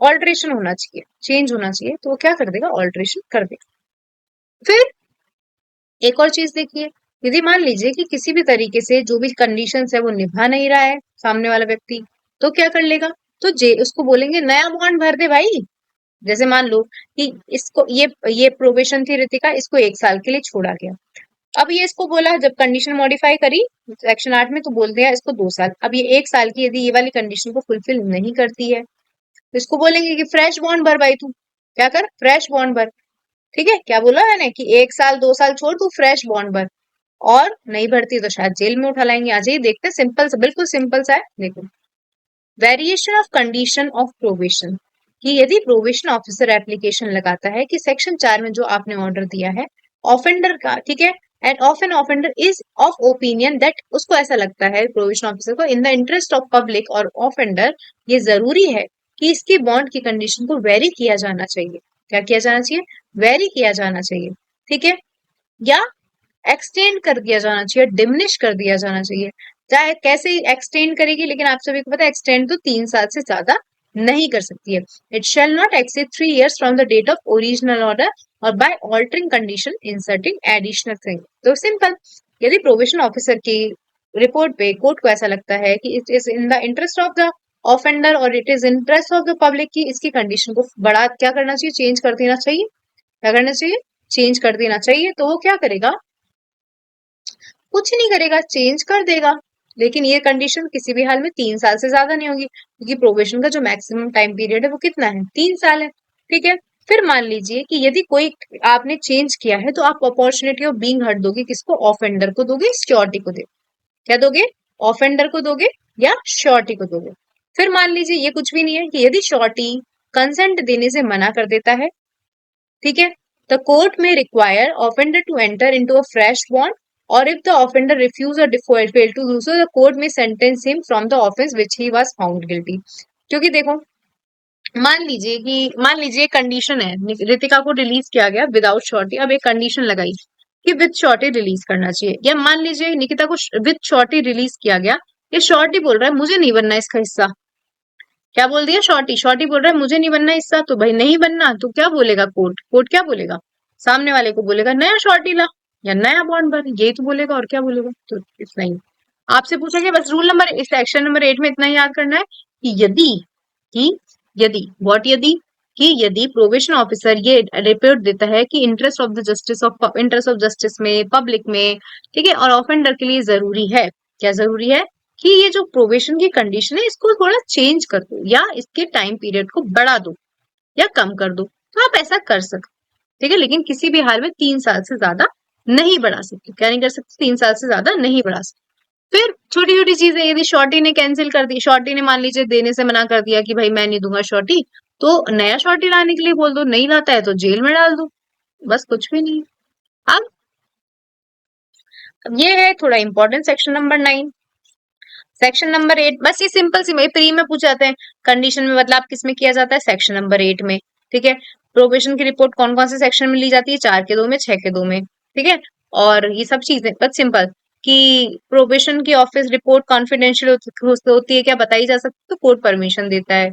ऑल्ट्रेशन होना चाहिए, चेंज होना चाहिए, तो वो क्या कर देगा, ऑल्ट्रेशन कर देगा। फिर एक और चीज देखिए, यदि मान लीजिए कि किसी भी तरीके से जो भी कंडीशंस है वो निभा नहीं रहा है सामने वाला व्यक्ति, तो क्या कर लेगा, तो उसको बोलेंगे नया बॉन्ड भर दे भाई। जैसे मान लो कि इसको ये प्रोबेशन थी रितिका, इसको 1 साल के लिए छोड़ा गया। अब ये इसको बोला, जब कंडीशन मॉडिफाई करी सेक्शन 8 में, तो बोल दिया इसको 2 साल। अब ये 1 साल की यदि ये वाली कंडीशन को फुलफिल नहीं करती है, तो इसको बोलेंगे कि फ्रेश बॉन्ड भर भाई, तू क्या कर, फ्रेश बॉन्ड भर। ठीक है, क्या बोला मैंने कि 1 साल 2 साल छोड़, तू फ्रेश बॉन्ड भर, और नहीं भरती तो शायद जेल में उठा लाएंगे। आ जाइए देखते हैं, सिंपल सा, बिल्कुल सिंपल सा है। देखो variation of condition of probation, कि यदि प्रोबेशन ऑफिसर एप्लीकेशन लगाता है कि सेक्शन 4 में जो आपने ऑर्डर दिया है ऑफेंडर का, ठीक है, and of an offender is of opinion that, उसको ऐसा लगता है प्रोबेशन ऑफिसर को, in the interest of public और ऑफेंडर, ये जरूरी है कि इसके बॉन्ड की कंडीशन को वेरी किया जाना चाहिए। क्या किया जाना चाहिए? वेरी किया जाना चाहिए। ठीक है, या एक्सटेंड कर दिया जाना चाहिए, डिमिनिश कर दिया जाना चाहिए। चाहे कैसे एक्सटेंड करेगी, लेकिन आप सभी को पता है एक्सटेंड तो 3 साल से ज्यादा नहीं कर सकती है। It shall not exceed 3 years from the date of original order और by altering condition inserting additional thing. तो सिंपल, यदि प्रोबेशन ऑफिसर की रिपोर्ट पे कोर्ट को ऐसा लगता है कि it is in the interest of the offender और it is interest of the public की इसकी कंडीशन को बड़ा क्या करना चाहिए, चेंज कर देना चाहिए। क्या करना चाहिए? चेंज कर देना चाहिए। तो वो क्या करेगा? कुछ नहीं करेगा, चेंज कर देगा। लेकिन ये कंडीशन किसी भी हाल में 3 साल से ज्यादा नहीं होगी, क्योंकि प्रोबेशन का जो मैक्सिमम टाइम पीरियड है वो कितना है, 3 साल है। ठीक है, फिर मान लीजिए कि यदि कोई आपने चेंज किया है, तो आप अपॉर्चुनिटी ऑफ बीइंग हर्ट दोगे किसको, ऑफेंडर को दोगे, श्योरिटी को दोगे। क्या दोगे? ऑफेंडर को दोगे या श्योरिटी को दोगे। फिर मान लीजिए ये कुछ भी नहीं है, कि यदि श्योरिटी कंसेंट देने से मना कर देता है, ठीक है, the court may require offender to enter into a fresh bond, और if the offender refuse or fail to do so, the court may sentence him from the offense which he was found guilty। क्योंकि देखो मान लीजिए condition है, रितिका को release किया गया without surety, अब एक कंडीशन लगाई कि विद श्योरिटी रिलीज करना चाहिए, या मान लीजिए निकिता को विद श्योरिटी रिलीज किया गया, ये श्योरिटी बोल रहा है मुझे नहीं बनना इसका हिस्सा। क्या बोल दिया? श्योरिटी बोल रहा है मुझे नहीं बनना हिस्सा, तो भाई नहीं बनना तो क्या बोलेगा कोर्ट क्या बोलेगा, सामने वाले को बोलेगा नया श्योरिटी ला या नया बॉन्ड भर, यही तो बोलेगा, और क्या बोलेगा। तो इतना ही आपसे पूछा गया, बस रूल नंबर सेक्शन नंबर 8 में इतना ही याद करना है कि यदि व्हाट यदि कि यदि प्रोबेशन ऑफिसर ये रिपोर्ट देता है कि इंटरेस्ट ऑफ जस्टिस में, पब्लिक में, ठीक है, और ऑफेंडर के लिए जरूरी है, क्या जरूरी है, कि ये जो प्रोबेशन की कंडीशन है इसको थोड़ा चेंज कर दो या इसके टाइम पीरियड को बढ़ा दो या कम कर दो, तो आप ऐसा कर सकते, ठीक है, लेकिन किसी भी हाल में 3 साल से ज्यादा नहीं बढ़ा सकते। क्या नहीं कर सकते? 3 साल से ज्यादा नहीं बढ़ा सकते। फिर छोटी छोटी चीजें, यदि शॉर्टी ने कैंसिल कर दी, शॉर्टी ने मान लीजिए देने से मना कर दिया कि भाई मैं नहीं दूंगा शॉर्टी, तो नया शॉर्टी लाने के लिए बोल दो, नहीं लाता है तो जेल में डाल दो, बस कुछ भी नहीं। अब ये है थोड़ा important section number 9। Section number 8 बस ये सिंपल सी प्री में पूछ जाते हैं, कंडीशन में बदलाव किस में किया जाता है, सेक्शन नंबर 8 में, ठीक है। प्रोबेशन की रिपोर्ट कौन कौन से सेक्शन में ली जाती है, 4 के 2 में, 6 के 2 में, ठीक है। और ये सब चीजें बस सिंपल कि प्रोबेशन की ऑफिस रिपोर्ट कॉन्फिडेंशियल होती है क्या, बताई जा सकती है, तो कोर्ट परमिशन देता है,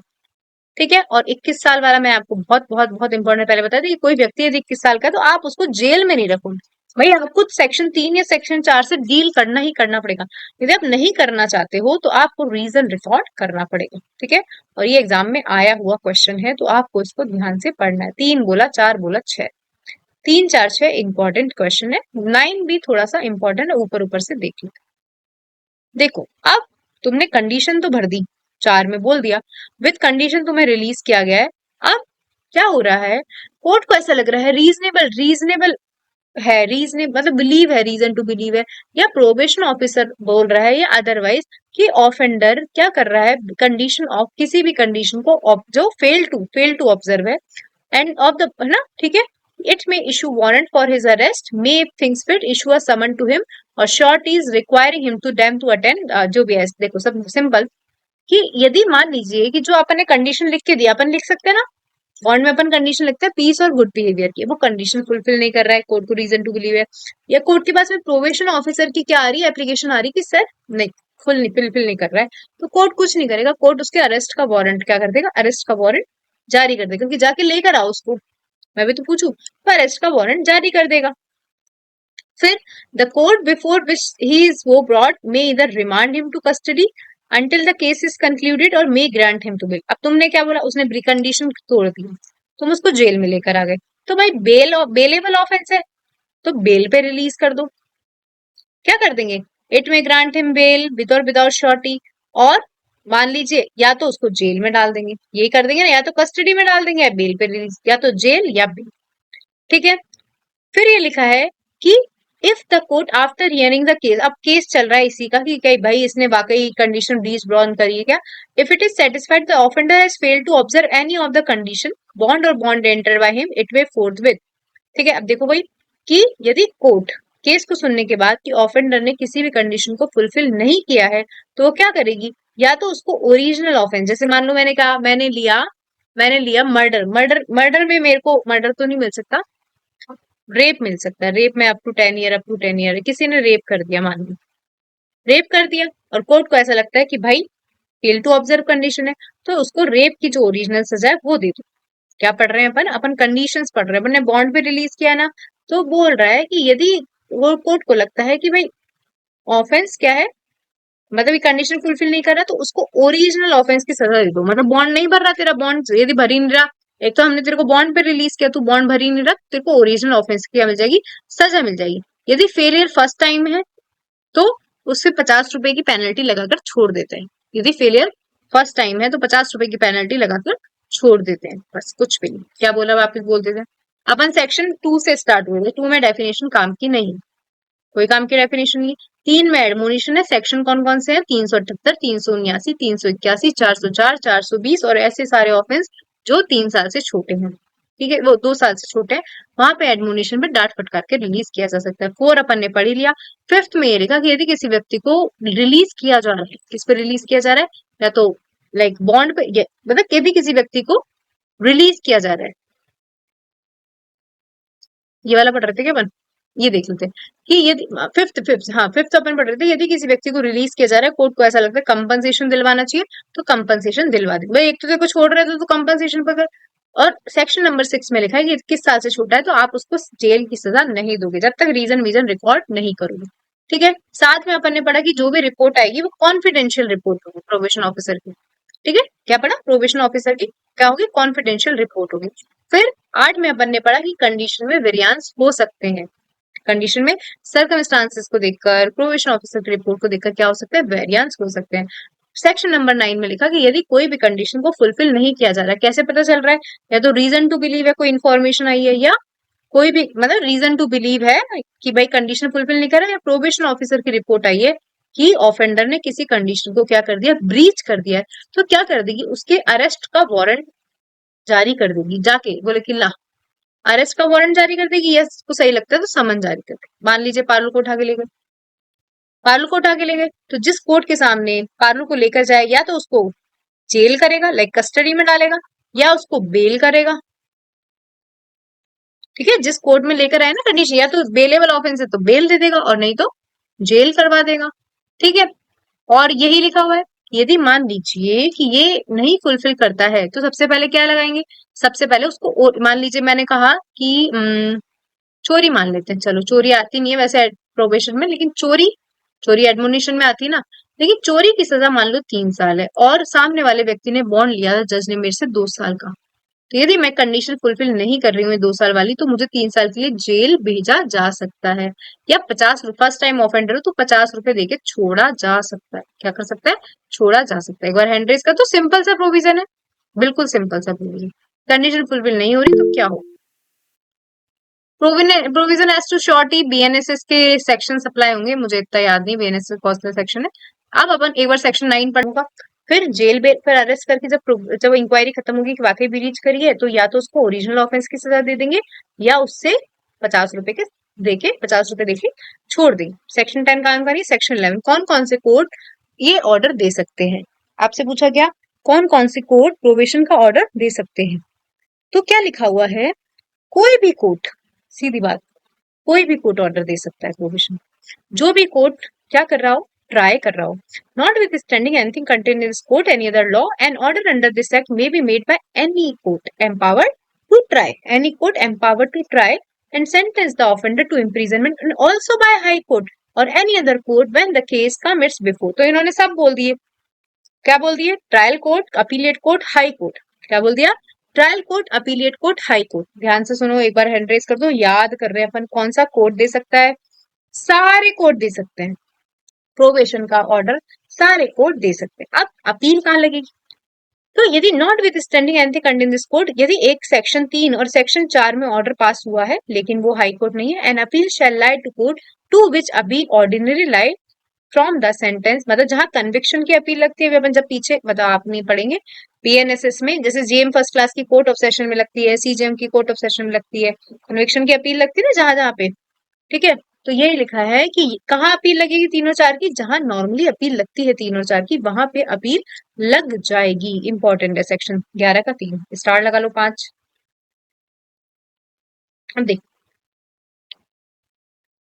ठीक है। और 21 साल वाला मैं आपको बहुत बहुत बहुत इंपॉर्टेंट पहले बता दी कि कोई व्यक्ति यदि 21 साल का है तो आप उसको जेल में नहीं रखोगे भाई, आपको सेक्शन 3 या सेक्शन 4 से डील करना ही करना पड़ेगा। यदि आप नहीं करना चाहते हो तो आपको रीजन रिकॉर्ड करना पड़ेगा, ठीक है। और ये एग्जाम में आया हुआ क्वेश्चन है तो आपको इसको ध्यान से पढ़ना है। 3 बोला, 4 बोला, 6, 3 4 6 इंपॉर्टेंट क्वेश्चन है। 9 भी थोड़ा सा इंपॉर्टेंट है, ऊपर ऊपर से देख लो। देखो अब तुमने कंडीशन तो भर दी, 4 में बोल दिया विद कंडीशन तुम्हें रिलीज किया गया है। अब क्या हो रहा है, कोर्ट को ऐसा लग रहा है रीजनेबल है, रीजन मतलब बिलीव है, रीजन टू बिलीव है, या प्रोबेशन ऑफिसर बोल रहा है या अदरवाइज कि ऑफेंडर क्या कर रहा है, कंडीशन ऑफ किसी भी कंडीशन को जो फेल टू ऑब्जर्व है एंड ऑफ द, है ना, ठीक है, it may issue warrant for his arrest, may thinks fit issue a summon to him और short is requiring him to them to attend, जो भी है। देखो सब सिंपल कि यदि मान लीजिए कि जो अपन ने कंडीशन लिख के दिया, अपन लिख सकते हैं ना, बॉन्ड में अपन कंडीशन लिखते हैं पीस और गुड बिहेवियर की, वो कंडीशन फुलफिल नहीं कर रहा है, कोर्ट को रीजन टू बिलीव है, या कोर्ट के पास में प्रोबेशन ऑफिसर की क्या आ रही है, एप्लीकेशन आ रही है कि सर नहीं फुलफिल नहीं कर रहा है, तो कोर्ट कुछ नहीं करेगा, कोर्ट उसके अरेस्ट का वारंट क्या कर देगा, अरेस्ट का वारंट जारी कर देगा, क्योंकि जाके लेकर आओ उसको, मैं भी तो पूछू, तो अरेस्ट का वारंट जारी कर देगा। फिर the court before which he is वो brought may either remand him to custody until the case is concluded और may grant him to bail. अब तुमने क्या बोला, उसने प्रीकंडीशन तोड़ दी, तुम उसको जेल में लेकर आ गए, तो भाई बेलेबल ऑफेंस है तो बेल पे रिलीज कर दो। क्या कर देंगे, इट में ग्रांट हिम बेल विद और विदाउट श्योरिटी, और मान लीजिए या तो उसको जेल में डाल देंगे, ये कर देंगे ना, या तो कस्टडी में डाल देंगे या बेल पे रिलीज, या तो जेल या बेल, ठीक है। फिर ये लिखा है कि if the court after hearing the case, अब केस चल रहा है इसी का कि कहीं भाई इसने वाकई कंडीशन ब्रीच ब्रॉन करी है क्या, if it is satisfied the offender has failed to observe any of the condition bond और bond enter by him it may forthwith, ठीक है। अब देखो भाई कि यदि कोर्ट केस को सुनने के बाद कि ऑफेंडर ने किसी भी कंडीशन को फुलफिल नहीं किया है तो वो क्या करेगी, या तो उसको ओरिजिनल ऑफेंस, जैसे मान लो मैंने कहा मैंने लिया मर्डर में मेरे को मर्डर तो नहीं मिल सकता, रेप मिल सकता है, रेप में अप टू 10 ईयर किसी ने रेप कर दिया, मान लो रेप कर दिया, और कोर्ट को ऐसा लगता है कि भाई फेल टू ऑब्जर्व कंडीशन है, तो उसको रेप की जो ओरिजिनल सजा है वो दे दो। क्या पढ़ रहे हैं अपन कंडीशंस पढ़ रहे हैं, अपन ने बॉन्ड पे रिलीज किया ना, तो बोल रहा है कि यदि वो कोर्ट को लगता है कि भाई ऑफेंस क्या है, मतलब ये कंडीशन फुलफिल नहीं कर रहा, तो उसको ओरिजिनल ऑफेंस की सजा दे दो, मतलब बॉन्ड नहीं भर रहा तेरा, बॉन्ड यदि भर ही नहीं रहा, एक तो हमने तेरे को बॉन्ड पे रिलीज किया, तू बॉन्ड भर ही नहीं रहा, तेरे को ओरिजिनल ऑफेंस की क्या मिल जाएगी, सजा मिल जाएगी। यदि फेलियर फर्स्ट टाइम है तो उससे 50 रुपए की पेनल्टी लगाकर छोड़ देते हैं, यदि फेलियर फर्स्ट टाइम है तो 50 रुपए की पेनल्टी लगाकर छोड़ देते हैं, बस कुछ भी नहीं। क्या बोला, वापिस बोल देते हैं। अपन सेक्शन 2 से स्टार्ट हुए, 2 में डेफिनेशन काम की नहीं, कोई काम की डेफिनेशन नहीं। 3 में एडमोनिशन है, सेक्शन कौन कौन से हैं, 378, 379, 381, 404, 420 और ऐसे सारे ऑफेंस जो 3 साल से छोटे हैं, ठीक है, वो 2 साल से छोटे हैं, वहां पे एडमोनिशन पे डांट फटकार के रिलीज किया जा सकता है। 4 अपन ने पढ़ ही लिया। 5th में ये लिखा कि यदि किसी व्यक्ति को रिलीज किया जा रहा है, किस पे रिलीज किया जा रहा है, या तो लाइक बॉन्ड पे, मतलब यदि किसी व्यक्ति को रिलीज किया जा रहा है, ये वाला पढ़ रहे थे क्या अपन, ये देख लेते हैं कि यदि फिफ्थ अपन पढ़ रहे थे, यदि किसी व्यक्ति को रिलीज किया जा रहा है, कोर्ट को ऐसा लगता है कंपनसेशन दिलवाना चाहिए तो कंपनसेशन दिलवा दे भाई, एक तो देखो छोड़ रहे थे तो कंपनसेशन पर। और सेक्शन नंबर 6 में लिखा है कि 21 साल से छोटा है तो आप उसको जेल की सजा नहीं दोगे जब तक रीजन रिकॉर्ड नहीं करोगे, ठीक है। साथ में अपन ने पढ़ा कि जो भी रिपोर्ट आएगी वो कॉन्फिडेंशियल रिपोर्ट होगी प्रोबेशन ऑफिसर की, ठीक है, क्या पढ़ा? प्रोबेशन ऑफिसर की क्या होगी? कॉन्फिडेंशियल रिपोर्ट होगी। फिर 8 में अपन ने पढ़ा कि कंडीशन में वेरिएंस हो सकते हैं। कंडीशन में सर्कमस्टांसेस को देखकर, प्रोबेशन ऑफिसर की रिपोर्ट को देखकर क्या हो सकता है? वेरिएंस हो सकते हैं। सेक्शन नंबर 9 में लिखा कि यदि कोई भी कंडीशन को फुलफिल नहीं किया जा रहा, कैसे पता चल रहा है? या तो रीजन टू बिलीव है, कोई इन्फॉर्मेशन आई है, या कोई भी मतलब रीजन टू बिलीव है कि भाई कंडीशन फुलफिल नहीं कर रहा, या प्रोबेशन ऑफिसर की रिपोर्ट आई है कि ऑफेंडर ने किसी कंडीशन को क्या कर दिया? ब्रीच कर दिया है। तो क्या कर देगी? उसके अरेस्ट का वारंट जारी कर देगी, जाके बोले कि ला, अरेस्ट का वारंट जारी कर देगी, या इसको सही लगता है तो समन जारी कर देगी। मान लीजिए पारुल को उठा के ले गए, पारुल को उठा के ले गए, तो जिस कोर्ट के सामने पारुल को लेकर जाए, या तो उसको जेल करेगा, लाइक कस्टडी में डालेगा, या उसको बेल करेगा। ठीक है, जिस कोर्ट में लेकर आए ना कंडीशन, या तो बेलेबल ऑफेंस है तो बेल दे देगा, और नहीं तो जेल करवा देगा। ठीक है, और यही लिखा हुआ है, यदि मान लीजिए कि ये नहीं फुलफिल करता है तो सबसे पहले क्या लगाएंगे? सबसे पहले उसको मान लीजिए मैंने कहा कि चोरी मान लेते हैं, चलो चोरी आती नहीं है वैसे प्रोबेशन में, लेकिन चोरी, चोरी एडमोनिशन में आती है ना। लेकिन चोरी की सजा मान लो 3 साल है, और सामने वाले व्यक्ति ने बॉन्ड लिया था जज ने मेरे से 2 साल का, तो यदि मैं कंडीशन फुलफिल नहीं कर रही हूँ 2 साल वाली, तो मुझे 3 साल के लिए जेल भेजा जा सकता है, या 50 फर्स्ट टाइम ऑफेंडर हो तो 50 रुपए देके छोड़ा जा सकता है। क्या कर सकता है? छोड़ा जा सकता है। एक बार हैंड रेज का तो सिंपल सा प्रोविजन है, बिल्कुल सिंपल सा प्रोविजन। कंडीशन फुलफिल नहीं हो रही तो क्या हो? Provision as to surety, BNSS के सेक्शन अप्लाई होंगे, मुझे इतना याद नहीं, बीएनएसएस कौन सा सेक्शन है। अब अपन एक बार सेक्शन 9 पढ़ूंगा। फिर जेल बेल पर अरेस्ट करके जब इंक्वायरी खत्म होगी कि वाकई ब्रीच करी है, तो या तो उसको ओरिजिनल ऑफेंस की सजा दे देंगे, या उससे 50 रुपए के देके 50 रुपए देके छोड़ देंगे। सेक्शन 10 काम करिए। सेक्शन 11, कौन कौन से कोर्ट ये ऑर्डर दे सकते हैं? आपसे पूछा गया कौन कौन से कोर्ट प्रोबेशन का ऑर्डर दे सकते हैं, तो क्या लिखा हुआ है? कोई भी कोर्ट, सीधी बात, कोई भी कोर्ट ऑर्डर दे सकता है प्रोविजन। जो भी कोर्ट क्या कर रहा हो? ट्राई कर रहा हो। Notwithstanding anything contain in this court any other law, an order under this act may be made by any court empowered to try, any court empowered to try and sentence the offender to imprisonment, and also by high court or any other court when the case comes before। तो इन्होंने सब बोल दिए, क्या बोल दिए? Trial court, appellate court, high court. क्या बोल दिया? Trial court, appellate court, high court. ध्यान से सुनो, एक बार हैंड रेज कर दो, याद कर रहे हैं अपन कौन सा कोर्ट दे सकता है? सारे कोर्ट दे सकते हैं प्रोबेशन का ऑर्डर, सारे कोर्ट दे सकते हैं। अब अपील कहाँ लगेगी? तो यदि not with standing anything contain this court, यदि एक सेक्शन 3 और सेक्शन 4 में ऑर्डर पास हुआ है लेकिन वो हाई कोर्ट नहीं है, an appeal shall lie to court to which appeal ordinary lie from the sentence, मतलब जहां कन्विक्शन की अपील लगती है, अपन जब पीछे मतलब आप नहीं पढ़ेंगे पीएनएसएस में, जैसे जेएम फर्स्ट क्लास की कोर्ट ऑफ सेशन में लगती है, सीजेएम की कोर्ट ऑफ सेशन में लगती है, कन्विक्शन की अपील लगती है ना जहां जहां पे। ठीक है, तो यही लिखा है कि कहाँ अपील लगेगी 3 और 4 की? जहां नॉर्मली अपील लगती है 3 और 4 की, वहां पे अपील लग जाएगी। इंपॉर्टेंट है सेक्शन 11 का 3, स्टार लगा लो 5। अब देख,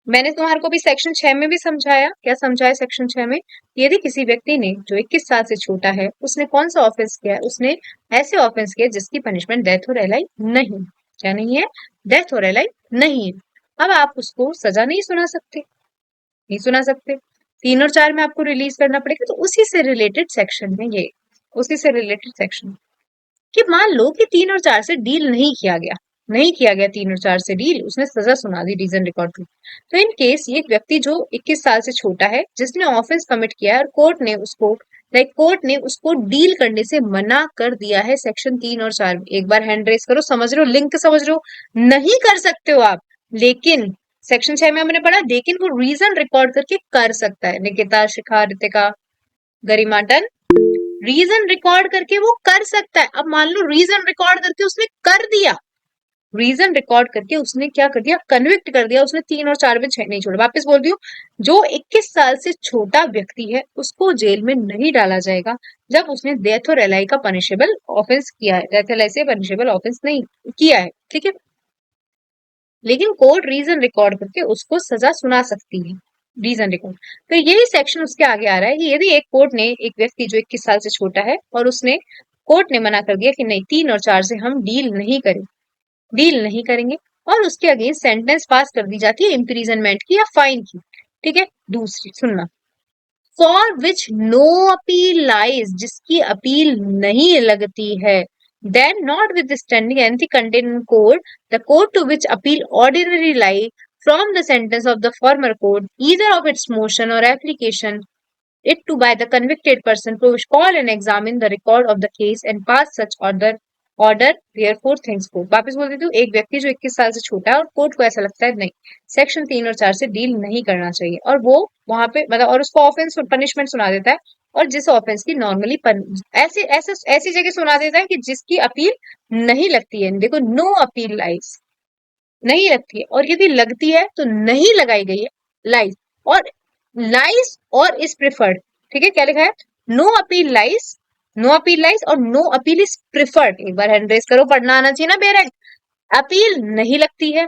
मैंने तुम्हारे को भी सेक्शन 6 में भी समझाया, क्या समझाया सेक्शन 6 में? यदि किसी व्यक्ति ने जो 21 साल से छोटा है, उसने कौन सा ऑफेंस किया है? उसने ऐसे ऑफेंस किया जिसकी पनिशमेंट डेथ और एलाई नहीं, क्या नहीं है? डेथ और एलाई नहीं है। अब आप उसको सजा नहीं सुना सकते, नहीं सुना सकते। 3 और 4 में आपको रिलीज करना पड़ेगा, तो उसी से रिलेटेड सेक्शन में ये, उसी से रिलेटेड सेक्शन कि मान लो कि 3 और 4 से डील नहीं किया गया, नहीं किया गया 3 और 4 से डील, उसने सजा सुना दी रीजन रिकॉर्ड की, तो इन केस ये व्यक्ति जो 21 साल से छोटा है, जिसने ऑफेंस कमिट किया है और कोर्ट ने उसको डील करने से मना कर दिया है सेक्शन 3 और 4 में। एक बार हैंड रेस करो, समझ रहे हो? लिंक समझ रहे हो? नहीं कर सकते हो आप, लेकिन सेक्शन 6 में हमने पढ़ा, लेकिन वो रीजन रिकॉर्ड करके कर सकता है। निकिता, शिखा, रितिका, गरिमा, डन। रीजन रिकॉर्ड करके वो कर सकता है। अब मान लो रीजन रिकॉर्ड करके उसने कर दिया, रीजन रिकॉर्ड करके उसने क्या कर दिया? कन्विक्ट कर दिया, उसने 3 और 4 में 6 नहीं छोड़ा। वापस बोल दियो, जो 21 साल से छोटा व्यक्ति है उसको जेल में नहीं डाला जाएगा जब उसने डेथ और एलाई का पनिशेबल ऑफेंस किया है, डेथ एलाई से पनिशेबल ऑफेंस नहीं किया है। ठीक है, लेकिन कोर्ट रीजन रिकॉर्ड करके उसको सजा सुना सकती है, रीजन रिकॉर्ड। तो यही सेक्शन उसके आगे आ रहा है कि यदि एक कोर्ट ने एक व्यक्ति जो 21 साल से छोटा है और उसने, कोर्ट ने मना कर दिया कि नहीं 3 और 4 से हम डील नहीं करेंगे, और उसके अगेंस्ट सेंटेंस पास कर दी जाती है इम्प्रीजनमेंट की या फाइन की। ठीक है, दूसरी सुनना, for which no appeal lies, जिसकी अपील नहीं लगती है, then notwithstanding anything contained in code, the code to which appeal ordinarily lie from the sentence of the former code, either of its motion or application it to by the convicted person to call and examine the record of the case and pass such order therefore things को। वापस बोल देती हूँ, एक व्यक्ति जो 21 साल से छोटा है और कोर्ट को ऐसा लगता है नहीं, सेक्शन 3 और 4 से डील नहीं करना चाहिए, और वो वहां पे मतलब और उसको ऑफेंस पनिशमेंट सुना देता है, और जिस ऑफेंस की नॉर्मली ऐसे ऐसे ऐसी जगह सुना देता है कि जिसकी अपील नहीं लगती है। देखो, नो अपील लाइज, नहीं लगती है, और यदि लगती है तो नहीं लगाई गई है, लाइज और लाइज और इज प्रिफर्ड। ठीक है, क्या लिखा है? No appeal lies, no appeal lies और नो अपील इज प्रिफर्ड। एक बार हैंड रेस करो, पढ़ना आना चाहिए ना बेरेक। अपील नहीं लगती है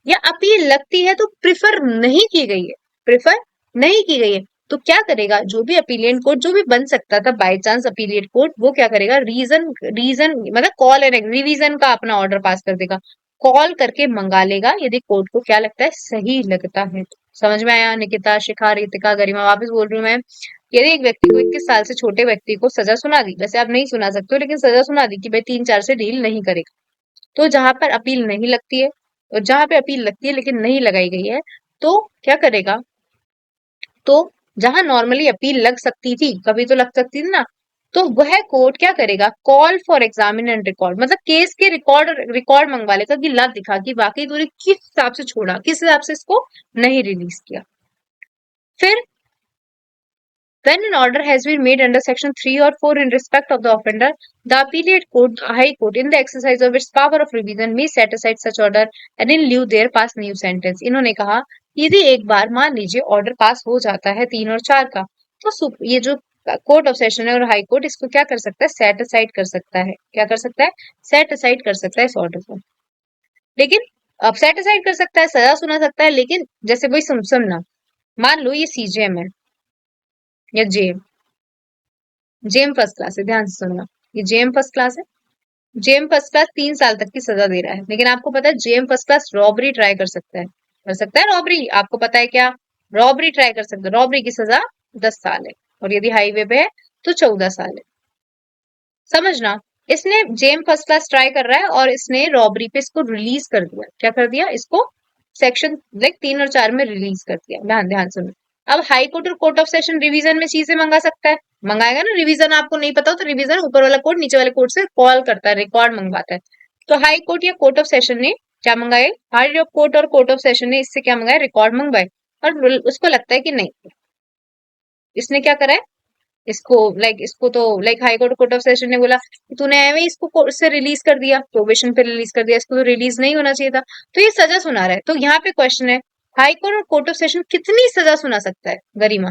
या अपील लगती है तो प्रिफर नहीं की गई है, प्रिफर नहीं की गई है, तो क्या करेगा? जो भी अपीलियंट कोर्ट जो भी बन सकता था बाय चांस अपीलियट कोर्ट, वो क्या करेगा? रीजन रीजन मतलब कॉल एंड रिवीजन का अपना ऑर्डर पास कर देगा, कॉल करके मंगा लेगा यदि कोर्ट को क्या लगता है, सही लगता है। समझ में आया? निकिता, शिखा, रितिका, गरिमा, वापस बोल रही हूँ मैं, यदि एक व्यक्ति को 21 साल से छोटे व्यक्ति को सजा सुना दी, वैसे आप नहीं सुना सकते हो, लेकिन सजा सुना दी कि भाई 3-4 से डील नहीं करेगा, तो जहां पर अपील नहीं लगती है और जहां पे अपील लगती है लेकिन नहीं लगाई गई है, तो क्या करेगा? तो जहां नॉर्मली अपील लग सकती थी, कभी तो लग सकती थी ना, तो वह कोर्ट क्या करेगा? Call for examine and record, मतलब केस के रिकॉर्ड मंगवा लेगा कि ला दिखा कि वाकई तूने किस हिसाब से छोड़ा, किस हिसाब से इसको नहीं रिलीज किया। फिर when an order has been made under section 3 or 4 in respect of the offender, the appellate court, the high court, in the exercise of its power of revision, may set aside such order and in lieu there pass new sentence। इन्होंने कहा यदि एक बार मान लीजिए order pass हो जाता है 3 और 4 का, तो ये जो कोर्ट ऑफ सेशन है और हाई कोर्ट इसको क्या कर सकता है? सेट असाइड कर सकता है। क्या कर सकता है? सेट असाइड कर सकता है इस ऑर्डर को। लेकिन अब सेट असाइड कर सकता है, सजा सुना सकता है, लेकिन जैसे वही सुनना, मान लो ये सीजेएम है या जेएम, जेएम फर्स्ट क्लास है, ध्यान से सुनना, ये जेएम फर्स्ट क्लास है। जेएम फर्स्ट क्लास 3 साल तक की सजा दे रहा है, लेकिन आपको पता है JM first class robbery try कर सकता है, कर सकता है रॉबरी। आपको पता है क्या? रॉबरी ट्राई कर सकता है, रॉबरी की सजा 10 साल है, और यदि हाईवे पे है तो 14 साल है। समझना, इसने जेएम फर्स्ट क्लास ट्राई कर रहा है और इसने रॉबरी पे इसको रिलीज कर दिया। क्या कर दिया? इसको सेक्शन लाइक 3 और 4 में रिलीज कर दिया। ध्यान ध्यान सुनो, अब हाई कोर्ट और कोर्ट ऑफ सेशन रिवीजन में चीजें मंगा सकता है, मंगाएगा ना। रिवीजन आपको नहीं पता हो तो रिवीजन ऊपर वाला कोर्ट नीचे वाले कोर्ट से कॉल करता है, रिकॉर्ड मंगवाता है। तो हाई कोर्ट या कोर्ट ऑफ सेशन ने क्या मंगाए? हाई कोर्ट और कोर्ट ऑफ सेशन ने इससे क्या मंगाया? रिकॉर्ड मंगवाए, और उसको लगता है कि नहीं, इसने क्या करा है, इसको तो high court court of session ने बोला कि तूने एवं इसको कोर्ट से रिलीज कर दिया, प्रोबेशन पे रिलीज कर दिया, इसको तो रिलीज नहीं होना चाहिए था, तो ये सजा सुना रहा है। तो यहाँ पे क्वेश्चन है, हाई कोर्ट और कोर्ट ऑफ सेशन कितनी सजा सुना सकता है? गरिमा,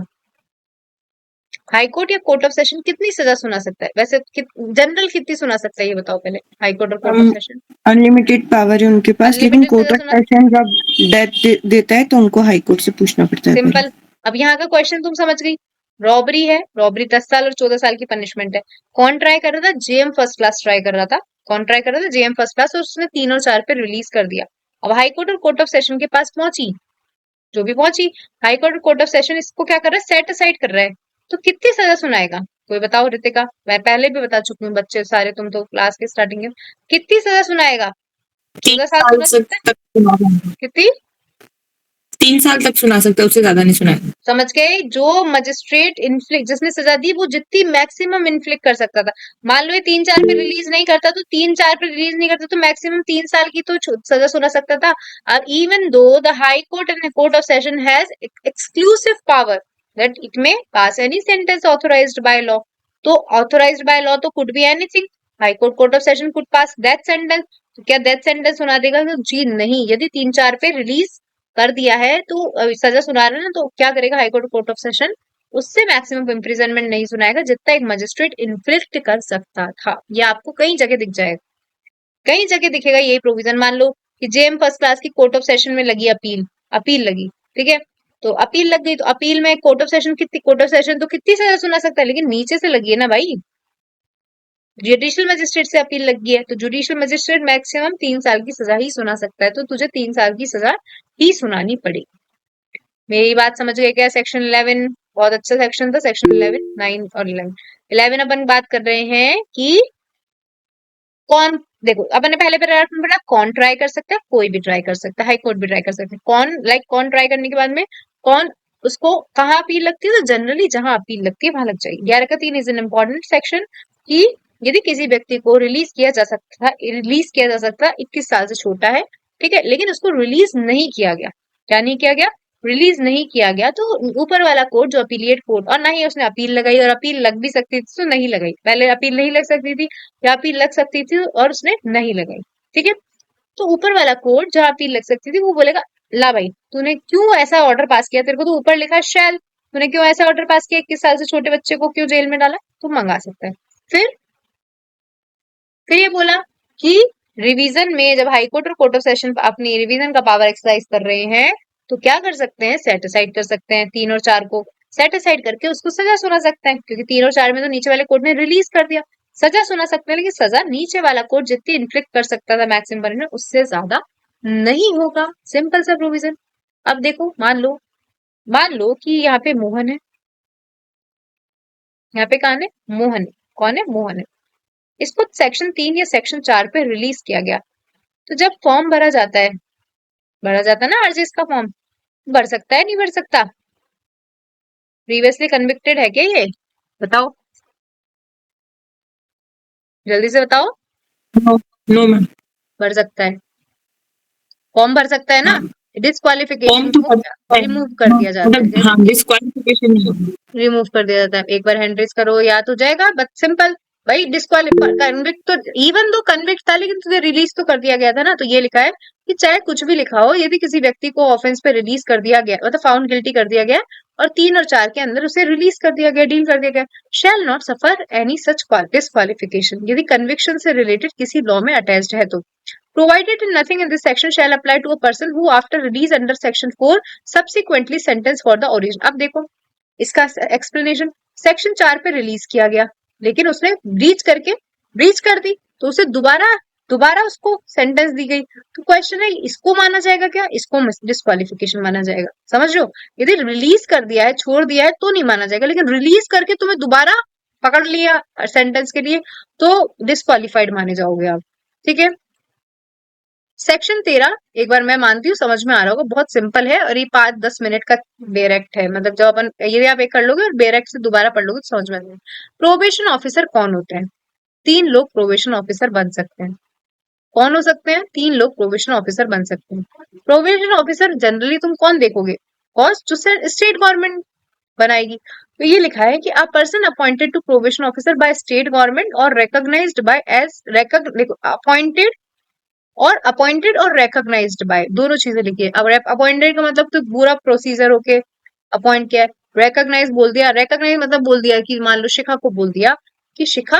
हाई कोर्ट या कोर्ट ऑफ सेशन कितनी सजा सुना सकता है? वैसे जनरल कितनी सुना सकता है ये बताओ पहले, हाई कोर्ट और court of session? Unlimited power है उनके पास, लेकिन अनलिमिटेड कोर्ट सजा ऑफ सुना, सेशन जब डेथ देता है तो उनको हाई कोर्ट से पूछना पड़ता है पहले। सिंपल। अब यहाँ का क्वेश्चन तुम समझ गई, रॉबरी है, रॉबरी 10 साल और 14 साल की पनिशमेंट है। कौन ट्राई कर रहा था? जेएम फर्स्ट क्लास ट्राई कर रहा था। कौन ट्राई कर रहा था? जेएम फर्स्ट क्लास, और उसने 3 और 4 पे रिलीज कर दिया। अब हाई कोर्ट और कोर्ट ऑफ सेशन के पास पहुंची, जो भी पहुंची, हाई कोर्ट और कोर्ट ऑफ सेशन इसको क्या कर रहा है? सेट असाइड कर रहा है। तो कितनी सजा सुनाएगा? कोई बताओ रितिका, मैं पहले भी बता चुकी हूँ, बच्चे सारे तुम तो क्लास के स्टार्टिंग में, कितनी सजा सुनाएगा? 14 साल सुना सकता है? कितनी? 3 साल तक सुना सकता है, उससे ज्यादा नहीं सुनाएगा। समझ गए? जो मजिस्ट्रेट इन्फ्लिक्ट, जिसने सजा दी, वो जितनी मैक्सिमम इन्फ्लिक्ट कर सकता था। मान लो ये 3-4 पे रिलीज नहीं करता, तो 3-4 पे रिलीज नहीं करता तो मैक्सिमम 3 साल की तो सजा सुना सकता था। अब even though the high court and court of session has exclusive power that it may pass any sentence authorised by law, तो ऑथोराइज्ड बाय लॉ तो could be anything, high court court of session could pass that sentence. तो क्या that sentence सुना देगा? तो जी नहीं, यदि 3-4 पे रिलीज कर दिया है तो सजा सुना रहे हैं ना, तो क्या करेगा high court court of session? उससे मैक्सिमम इम्प्रिजनमेंट नहीं सुनाएगा जितना एक मजिस्ट्रेट इन्फ्लिक्ट कर सकता था। ये आपको कई जगह दिख जाएगा, कई जगह दिखेगा यही प्रोविजन। मान लो कि जेएम फर्स्ट क्लास की कोर्ट ऑफ सेशन में लगी अपील, अपील लगी, ठीक है, तो अपील लग गई, तो अपील में कोर्ट ऑफ सेशन कितनी, कोर्ट ऑफ सेशन तो कितनी सजा सुना सकता है, लेकिन नीचे से लगी है ना भाई, जुडिशियल मजिस्ट्रेट से अपील लगी है, तो जुडिशियल मजिस्ट्रेट मैक्सिमम 3 साल की सजा ही सुना सकता है, तो तुझे 3 साल की सजा ही सुनानी पड़ेगी। मेरी बात समझ गए क्या? सेक्शन 11 बहुत अच्छा सेक्शन था, सेक्शन 11, 9 और 11। 11 अपन बात कर रहे हैं कि कौन, देखो अपन ने पहले पैराग्राफ में पढ़ा कौन ट्राई कर सकता है, कोई भी ट्राई कर सकता है, हाई कोर्ट भी ट्राई कर सकता है। कौन कौन ट्राई करने के बाद में कौन, उसको कहाँ अपील लगती है, तो जनरली जहां अपील लगती है वहां लग जाएगी। 11 का 3 इज एन इम्पोर्टेंट सेक्शन कि यदि किसी व्यक्ति को रिलीज किया जा सकता, 21 साल से छोटा है, ठीक है, लेकिन उसको रिलीज नहीं किया गया, क्या नहीं किया गया, रिलीज नहीं किया गया, तो ऊपर वाला कोर्ट जो अपीलिएट कोर्ट, और ना ही उसने अपील लगाई, और अपील लग भी सकती थी तो नहीं लगाई, पहले अपील नहीं लग सकती थी या अपील लग सकती थी और उसने नहीं लगाई, ठीक है। तो ऊपर वाला कोर्ट जहां अपील लग सकती थी वो बोलेगा ला भाई तूने क्यों ऐसा ऑर्डर पास किया, तेरे को तो ऊपर लिखा है शैल, तूने क्यों ऐसा ऑर्डर पास किया, 21 साल से छोटे बच्चे को क्यों जेल में डाला, तू मंगा सकता है। फिर ये बोला कि रिवीजन में जब हाई कोर्ट और कोर्ट ऑफ सेशन अपनी रिवीजन का पावर एक्सरसाइज कर रहे हैं तो क्या कर सकते हैं, सेट असाइड कर सकते हैं, 3 और 4 को सेट असाइड करके उसको सजा सुना सकते हैं, क्योंकि 3 और 4 में तो नीचे वाले कोर्ट ने रिलीज कर दिया, सजा सुना सकते हैं, लेकिन सजा नीचे वाला कोर्ट जितनी इन्फ्लिक्ट कर सकता था मैक्सिमम पनिशमेंट उससे ज्यादा नहीं होगा, सिंपल सा प्रोविजन। अब देखो मान लो कि यहाँ पे मोहन है, यहाँ पे कौन है, मोहन है, कौन है, मोहन है, इसको सेक्शन 3 या सेक्शन 4 पे रिलीज किया गया, तो जब फॉर्म भरा जाता है ना आरजीएस का फॉर्म, भर सकता है नहीं भर सकता, प्रीवियसली कन्विक्टेड है क्या ये, बताओ, जल्दी से बताओ। No no ma'am. भर सकता है, फॉर्म भर सकता है ना, हाँ, डिस्क्वालिफिकेशन फॉर्म तो को करता है, रिमूव कर दिया जाता मतलब है, हाँ डिस्क्वालिफिकेशन नहीं होगी। रिमूव कर दिया जाता है, एक बार हैंड रेज करो या तो जाएगा, बट सिंपल भाई डिस्क्वालीफाई, कन्विक्ट तो इवन दो कन्विक्ट था लेकिन तुझे रिलीज तो कर दिया गया था ना, तो ये लिखा है कि चाहे कुछ भी लिखा हो, यदि किसी व्यक्ति को ऑफेंस पे रिलीज कर दिया गया, मतलब फाउंड गिल्टी कर दिया गया और 3 और 4 के अंदर उसे रिलीज कर दिया गया, डील कर दिया गया, shall not suffer any such disqualification, यदि कन्विक्शन से रिलेटेड किसी लॉ में अटैच्ड है तो, provided in nothing in this section shall apply to a person who after release under section 4 subsequently sentenced for the origin। अब देखो इसका explanation, section 4 पे रिलीज किया गया लेकिन उसने ब्रीच कर दी, तो उसे दोबारा उसको सेंटेंस दी गई, तो क्वेश्चन है इसको माना जाएगा क्या, इसको डिस्क्वालिफिकेशन माना जाएगा, समझ रहे हो, यदि रिलीज कर दिया है, छोड़ दिया है तो नहीं माना जाएगा, लेकिन रिलीज करके तुम्हें दोबारा पकड़ लिया सेंटेंस के लिए तो डिस्क्वालिफाइड माने जाओगे आप, ठीक है। सेक्शन 13 एक बार मैं मानती हूँ समझ में आ रहा होगा, बहुत सिंपल है और ये 5-10 मिनट का बेयर एक्ट है, मतलब जब अपन ये आप एक कर लोगे और बेयर एक्ट से दोबारा पढ़ लोगे तो समझ में आ जाएगा। प्रोबेशन ऑफिसर कौन होते हैं, 3 लोग प्रोबेशन ऑफिसर बन सकते हैं, कौन हो सकते हैं, 3 लोग प्रोबेशन ऑफिसर बन सकते हैं। प्रोबेशन ऑफिसर जनरली तुम कौन देखोगे, कॉस्ट जो स्टेट गवर्नमेंट बनाएगी, तो ये लिखा है कि a person appointed to probation officer by state government और रिकॉग्नाइज्ड बाय एज अपॉइंटेड और रिकॉग्नाइज्ड बाय, दोनों चीजें लिखिए। अब अपॉइंटेड का मतलब तो पूरा प्रोसीजर होके अपॉइंट किया है, रिकॉग्नाइज बोल दिया, रिकॉग्नाइज मतलब बोल दिया कि मान लो शिखा को बोल दिया कि शिखा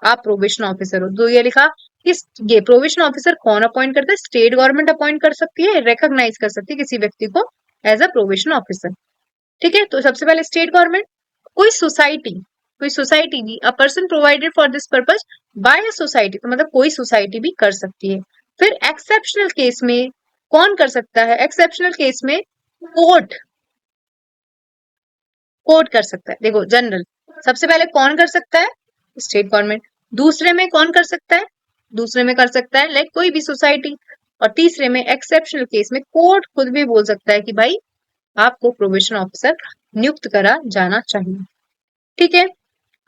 आप प्रोबेशन ऑफिसर हो, तो ये लिखा कि ये प्रोबेशन ऑफिसर कौन अपॉइंट करता है, स्टेट गवर्नमेंट अपॉइंट कर सकती है, रिकॉग्नाइज कर सकती है किसी व्यक्ति को एज अ प्रोबेशन ऑफिसर, ठीक है। तो सबसे पहले स्टेट गवर्नमेंट, कोई सोसाइटी भी, a person provided for this purpose by a society, तो मतलब कोई सोसाइटी भी कर सकती है। फिर एक्सेप्शनल केस में कौन कर सकता है, एक्सेप्शनल केस में कोर्ट कर सकता है, देखो जनरल सबसे पहले कौन कर सकता है, स्टेट गवर्नमेंट, दूसरे में कौन कर सकता है, दूसरे में कर सकता है लाइक कोई भी सोसाइटी, और तीसरे में एक्सेप्शनल केस में कोर्ट खुद भी बोल सकता है कि भाई आपको प्रोबेशन ऑफिसर नियुक्त करा जाना चाहिए, ठीक है।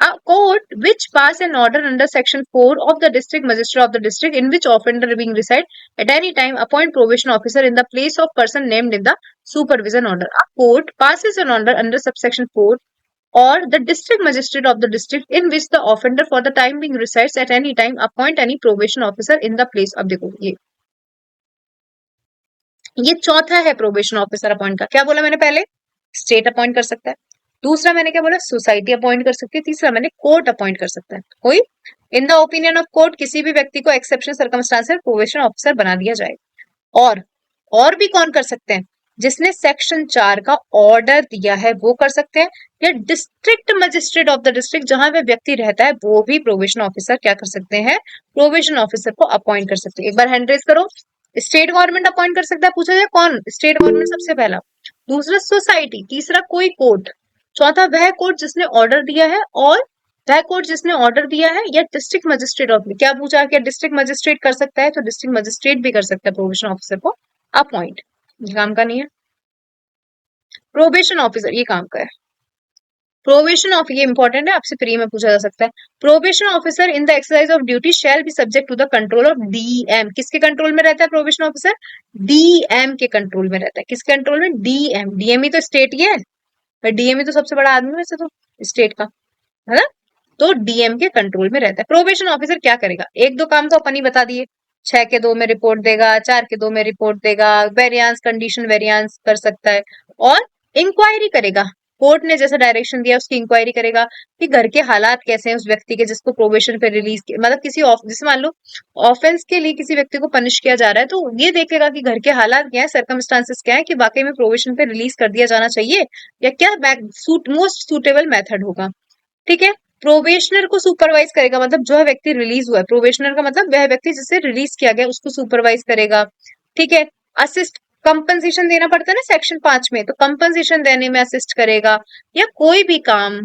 A court which pass an order under section 4 of the district magistrate of the district in which offender being reside at any time appoint probation officer in the place of person named in the supervision order। A court passes an order under subsection 4 or the district magistrate of the district in which the offender for the time being resides at any time appoint any probation officer in the place। अब देखो ये चौथा है probation officer appoint का, क्या बोला मैंने पहले, स्टेट अपॉइंट कर सकता है, दूसरा मैंने क्या बोला, सोसाइटी अपॉइंट कर सकती है, तीसरा मैंने कोर्ट अपॉइंट कर सकता है, कोई in the opinion of court किसी भी व्यक्ति को एक्सेप्शनल सर्कमस्टांस में प्रोबेशन ऑफिसर बना दिया जाएगा। और भी कौन कर सकते हैं, जिसने सेक्शन 4 का ऑर्डर दिया है वो कर सकते हैं, या district magistrate of the district जहां वह व्यक्ति रहता है वो भी प्रोबेशन ऑफिसर क्या कर सकते हैं, प्रोबेशन ऑफिसर को अपॉइंट कर सकते हैं। एक बार हैंड रेज करो, स्टेट गवर्नमेंट अपॉइंट कर सकता है, पूछा जाए कौन, स्टेट गवर्नमेंट सबसे पहला, दूसरा सोसाइटी, तीसरा कोई कोर्ट, चौथा, वह कोर्ट जिसने ऑर्डर दिया है, और वह कोर्ट जिसने ऑर्डर दिया है या डिस्ट्रिक्ट मजिस्ट्रेट ऑफ, क्या पूछा, क्या डिस्ट्रिक्ट मजिस्ट्रेट कर सकता है, तो डिस्ट्रिक्ट मजिस्ट्रेट भी कर सकता है प्रोबेशन ऑफिसर को अपॉइंट। ये काम का नहीं है। प्रोबेशन ऑफिसर ये काम का है। प्रोबेशन ऑफ, ये इंपॉर्टेंट है, आपसे प्री में पूछा जा सकता है। Probation officer in the exercise of duty shall be subject to the control of DM. किसके कंट्रोल में रहता है प्रोबेशन ऑफिसर? डीएम के कंट्रोल में रहता है। किसके कंट्रोल में? डीएम। डीएम ही तो स्टेट ही है, डीएम ही तो सबसे बड़ा आदमी है वैसे तो स्टेट का, है ना? तो डीएम के कंट्रोल में रहता है। प्रोबेशन ऑफिसर क्या करेगा? एक दो काम तो अपन ही बता दिए, 6 के 2 में रिपोर्ट देगा, 4 के 2 में रिपोर्ट देगा, वेरियांस कंडीशन वेरियांस कर सकता है, और इंक्वायरी करेगा। कोर्ट ने जैसा डायरेक्शन दिया उसकी इंक्वायरी करेगा कि घर के हालात कैसे हैं उस व्यक्ति के जिसको प्रोबेशन पे रिलीज किया, मतलब किसी जैसे मान लो ऑफेंस के लिए किसी व्यक्ति को पनिश किया जा रहा है, तो ये देखेगा कि घर के हालात क्या है, सर्कमस्टांसेस क्या है, कि वाकई में प्रोबेशन पे रिलीज कर दिया जाना चाहिए या क्या मोस्ट सुटेबल मेथड होगा। ठीक है। प्रोबेशनर को सुपरवाइज करेगा, मतलब जो व्यक्ति रिलीज हुआ है, प्रोबेशनर का मतलब वह व्यक्ति जिसे रिलीज किया गया उसको सुपरवाइज करेगा। ठीक है। असिस्ट, कंपनसेशन देना पड़ता है ना सेक्शन 5 में, तो कंपनसेशन देने में असिस्ट करेगा, या कोई भी काम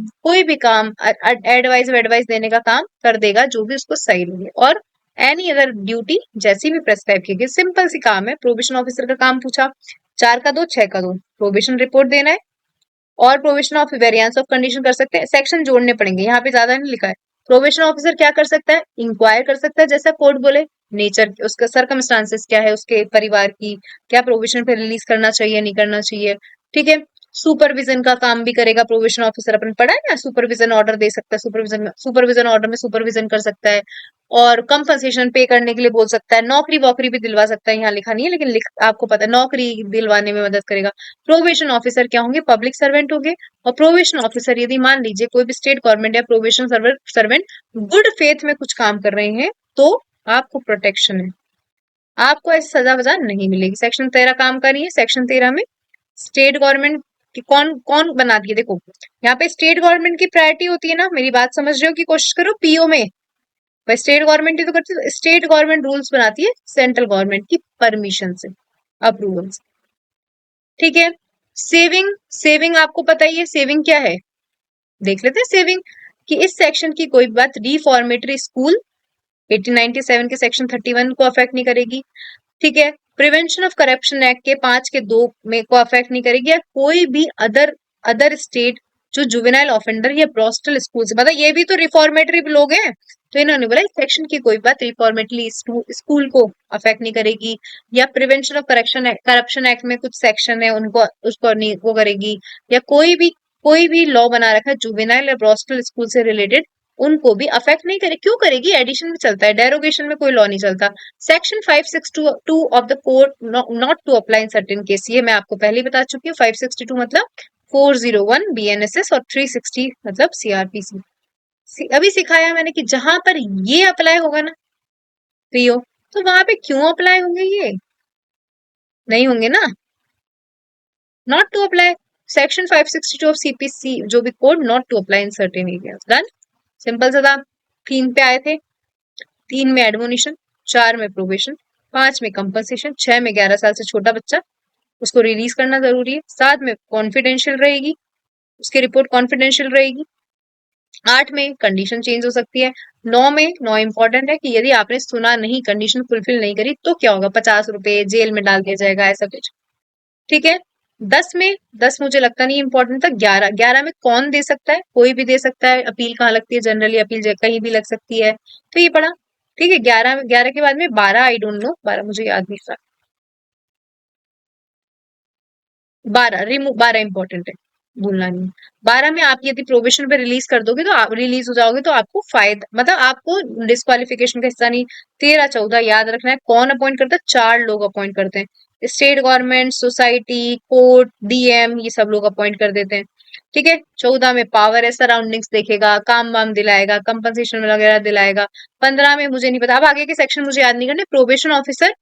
एडवाइस देने का काम कर देगा जो भी उसको सही लगे। और एनी अदर ड्यूटी जैसी भी प्रेस्क्राइब की गई, सिंपल सी काम है। प्रोबेशन ऑफिसर का काम पूछा, 4 का 2 6 का 2, प्रोबेशन रिपोर्ट देना है और provision of variance of condition कर सकते हैं। सेक्शन जोड़ने पड़ेंगे, यहाँ पे ज्यादा नहीं लिखा है। प्रोबेशन ऑफिसर क्या कर सकता है? इंक्वायर कर सकता है, जैसा कोर्ट बोले, नेचर उसका सर्कमस्टांसेस क्या है, उसके परिवार की, क्या प्रोविजन पे रिलीज करना चाहिए नहीं करना चाहिए। ठीक है। सुपरविजन का काम भी करेगा प्रोबेशन ऑफिसर, अपन पढ़ा है ना, सुपरविजन ऑर्डर दे सकता है, सुपरविजन ऑर्डर में सुपरविजन कर सकता है, और कंपनसेशन पे करने के लिए बोल सकता है, नौकरी वोकरी भी दिलवा सकता है, यहाँ लिखा नहीं है लेकिन आपको पता है, नौकरी दिलवाने में मदद करेगा। प्रोबेशन ऑफिसर क्या होंगे? पब्लिक सर्वेंट होंगे। और प्रोबेशन ऑफिसर यदि मान लीजिए कोई भी स्टेट गवर्नमेंट या प्रोबेशन सर्वेंट गुड फेथ में कुछ काम कर रहे हैं, तो आपको प्रोटेक्शन है, आपको ऐसी सजा वजा नहीं मिलेगी। सेक्शन 13 काम का नहीं है। सेक्शन 13 में स्टेट गवर्नमेंट की कौन कौन बनाती है, देखो यहाँ पे स्टेट गवर्नमेंट की प्रायोरिटी होती है ना, मेरी बात समझ रहे हो कि कोशिश करो पीओ में, भाई स्टेट गवर्नमेंट ही तो करती है, स्टेट गवर्नमेंट रूल्स बनाती है सेंट्रल गवर्नमेंट की परमिशन से, अप्रूवल से। ठीक है। सेविंग, सेविंग आपको पता ही है, सेविंग क्या है, देख लेते हैं। सेविंग कि इस सेक्शन की कोई बात रिफॉर्मेटरी स्कूल 1897 के सेक्शन 31 को अफेक्ट नहीं करेगी। ठीक है। प्रिवेंशन ऑफ करप्शन एक्ट के 5 के 2 में को अफेक्ट नहीं करेगी, या कोई भी अदर स्टेट जो जुवेनाइल ऑफेंडर या ब्रोस्टल स्कूल से, मतलब ये भी तो रिफॉर्मेटरी लोग हैं, तो इन्होंने बोला इस सेक्शन की कोई बात रिफॉर्मेटरी स्कूल को अफेक्ट नहीं करेगी। या प्रिवेंशन ऑफ करप्शन एक्ट में कुछ सेक्शन है उनको उसको नहीं वो करेगी। या कोई भी लॉ बना रखा है जुवेनाइल या ब्रोस्टल स्कूल से रिलेटेड, उनको भी अफेक्ट नहीं करे। क्यों करेगी? एडिशन में चलता है, डेरोगेशन में कोई लॉ नहीं चलता। Section 562 of the code not to apply in certain case, ये मैं आपको पहले ही बता चुकी हूँ। 562 मतलब 401 बीएनएसएस और 360 मतलब सीआरपीसी। अभी सिखाया मैंने कि जहां पर ये अप्लाई होगा ना पीओ, तो वहां पे क्यों अप्लाई होंगे? ये नहीं होंगे ना, not to apply. Section 562 of CPC जो भी code not to apply in certain areas. Done, simple सा था। 3 पे आए थे, 3 में एडमोनिशन, 4 में प्रोबेशन, 5 में कंपनसेशन, 6 में 11 साल से छोटा बच्चा उसको रिलीज करना जरूरी है, 7 में कॉन्फिडेंशियल रहेगी, उसकी रिपोर्ट कॉन्फिडेंशियल रहेगी, 8 में कंडीशन चेंज हो सकती है, 9 इंपॉर्टेंट है कि यदि आपने सुना नहीं, कंडीशन फुलफिल नहीं करी तो क्या होगा, 50 रुपए जेल में डाल दिया जाएगा, ऐसा कुछ। ठीक है। 10 मुझे लगता नहीं इंपॉर्टेंट था। 11 में कौन दे सकता है? कोई भी दे सकता है। अपील कहाँ लगती है? जनरली अपील कहीं भी लग सकती है, तो ये पढ़ा। ठीक है। 11 के बाद में 12 आई डोंट नो, 12 मुझे याद नहीं था। 12 इंपॉर्टेंट है, भूलना नहीं। 12 में आप यदि प्रोबेशन पे रिलीज कर दोगे तो आप रिलीज हो जाओगे तो आपको फायदा, मतलब आपको डिस्क्वालिफिकेशन का हिस्सा नहीं। 13 14 याद रखना है। कौन अपॉइंट करता है? 4 लोग अपॉइंट करते हैं, state government, society, court, DM, ये सब लोग अपॉइंट कर देते हैं। ठीक है। 14 में पावर है, सराउंडिंग्स देखेगा, काम वाम दिलाएगा, कंपनसेशन वगैरह दिलाएगा। 15 में मुझे नहीं पता, अब आगे के सेक्शन मुझे याद नहीं करने। प्रोबेशन ऑफिसर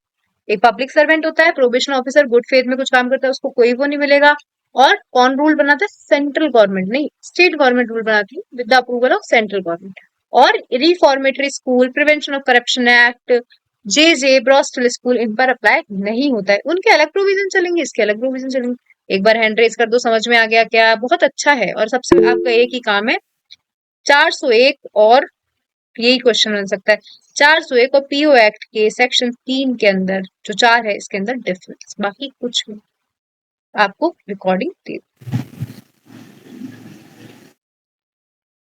एक पब्लिक सर्वेंट होता है, प्रोबेशन ऑफिसर गुड फेथ में कुछ काम करता है, उसको कोई वो नहीं मिलेगा। और कौन रूल बनाता है? सेंट्रल गवर्नमेंट, नहीं स्टेट गवर्नमेंट रूल बनाती है with the approval of central government. और reformatory school, prevention of corruption act, जे ब्रोस्टल स्कूल, इन पर अप्लाई नहीं होता है। उनके अलग प्रोविजन चलेंगे, इसके अलग प्रोविजन चलेंगे। एक बार हैंड रेज कर दो, समझ में आ गया क्या? बहुत अच्छा है। और सबसे आपका एक ही काम है, 401 और यही क्वेश्चन बन सकता है, 401 और पीओ एक्ट के सेक्शन 3 के अंदर जो 4 है इसके अंदर डिफरेंस, बाकी कुछ नहीं। आपको रिकॉर्डिंग दे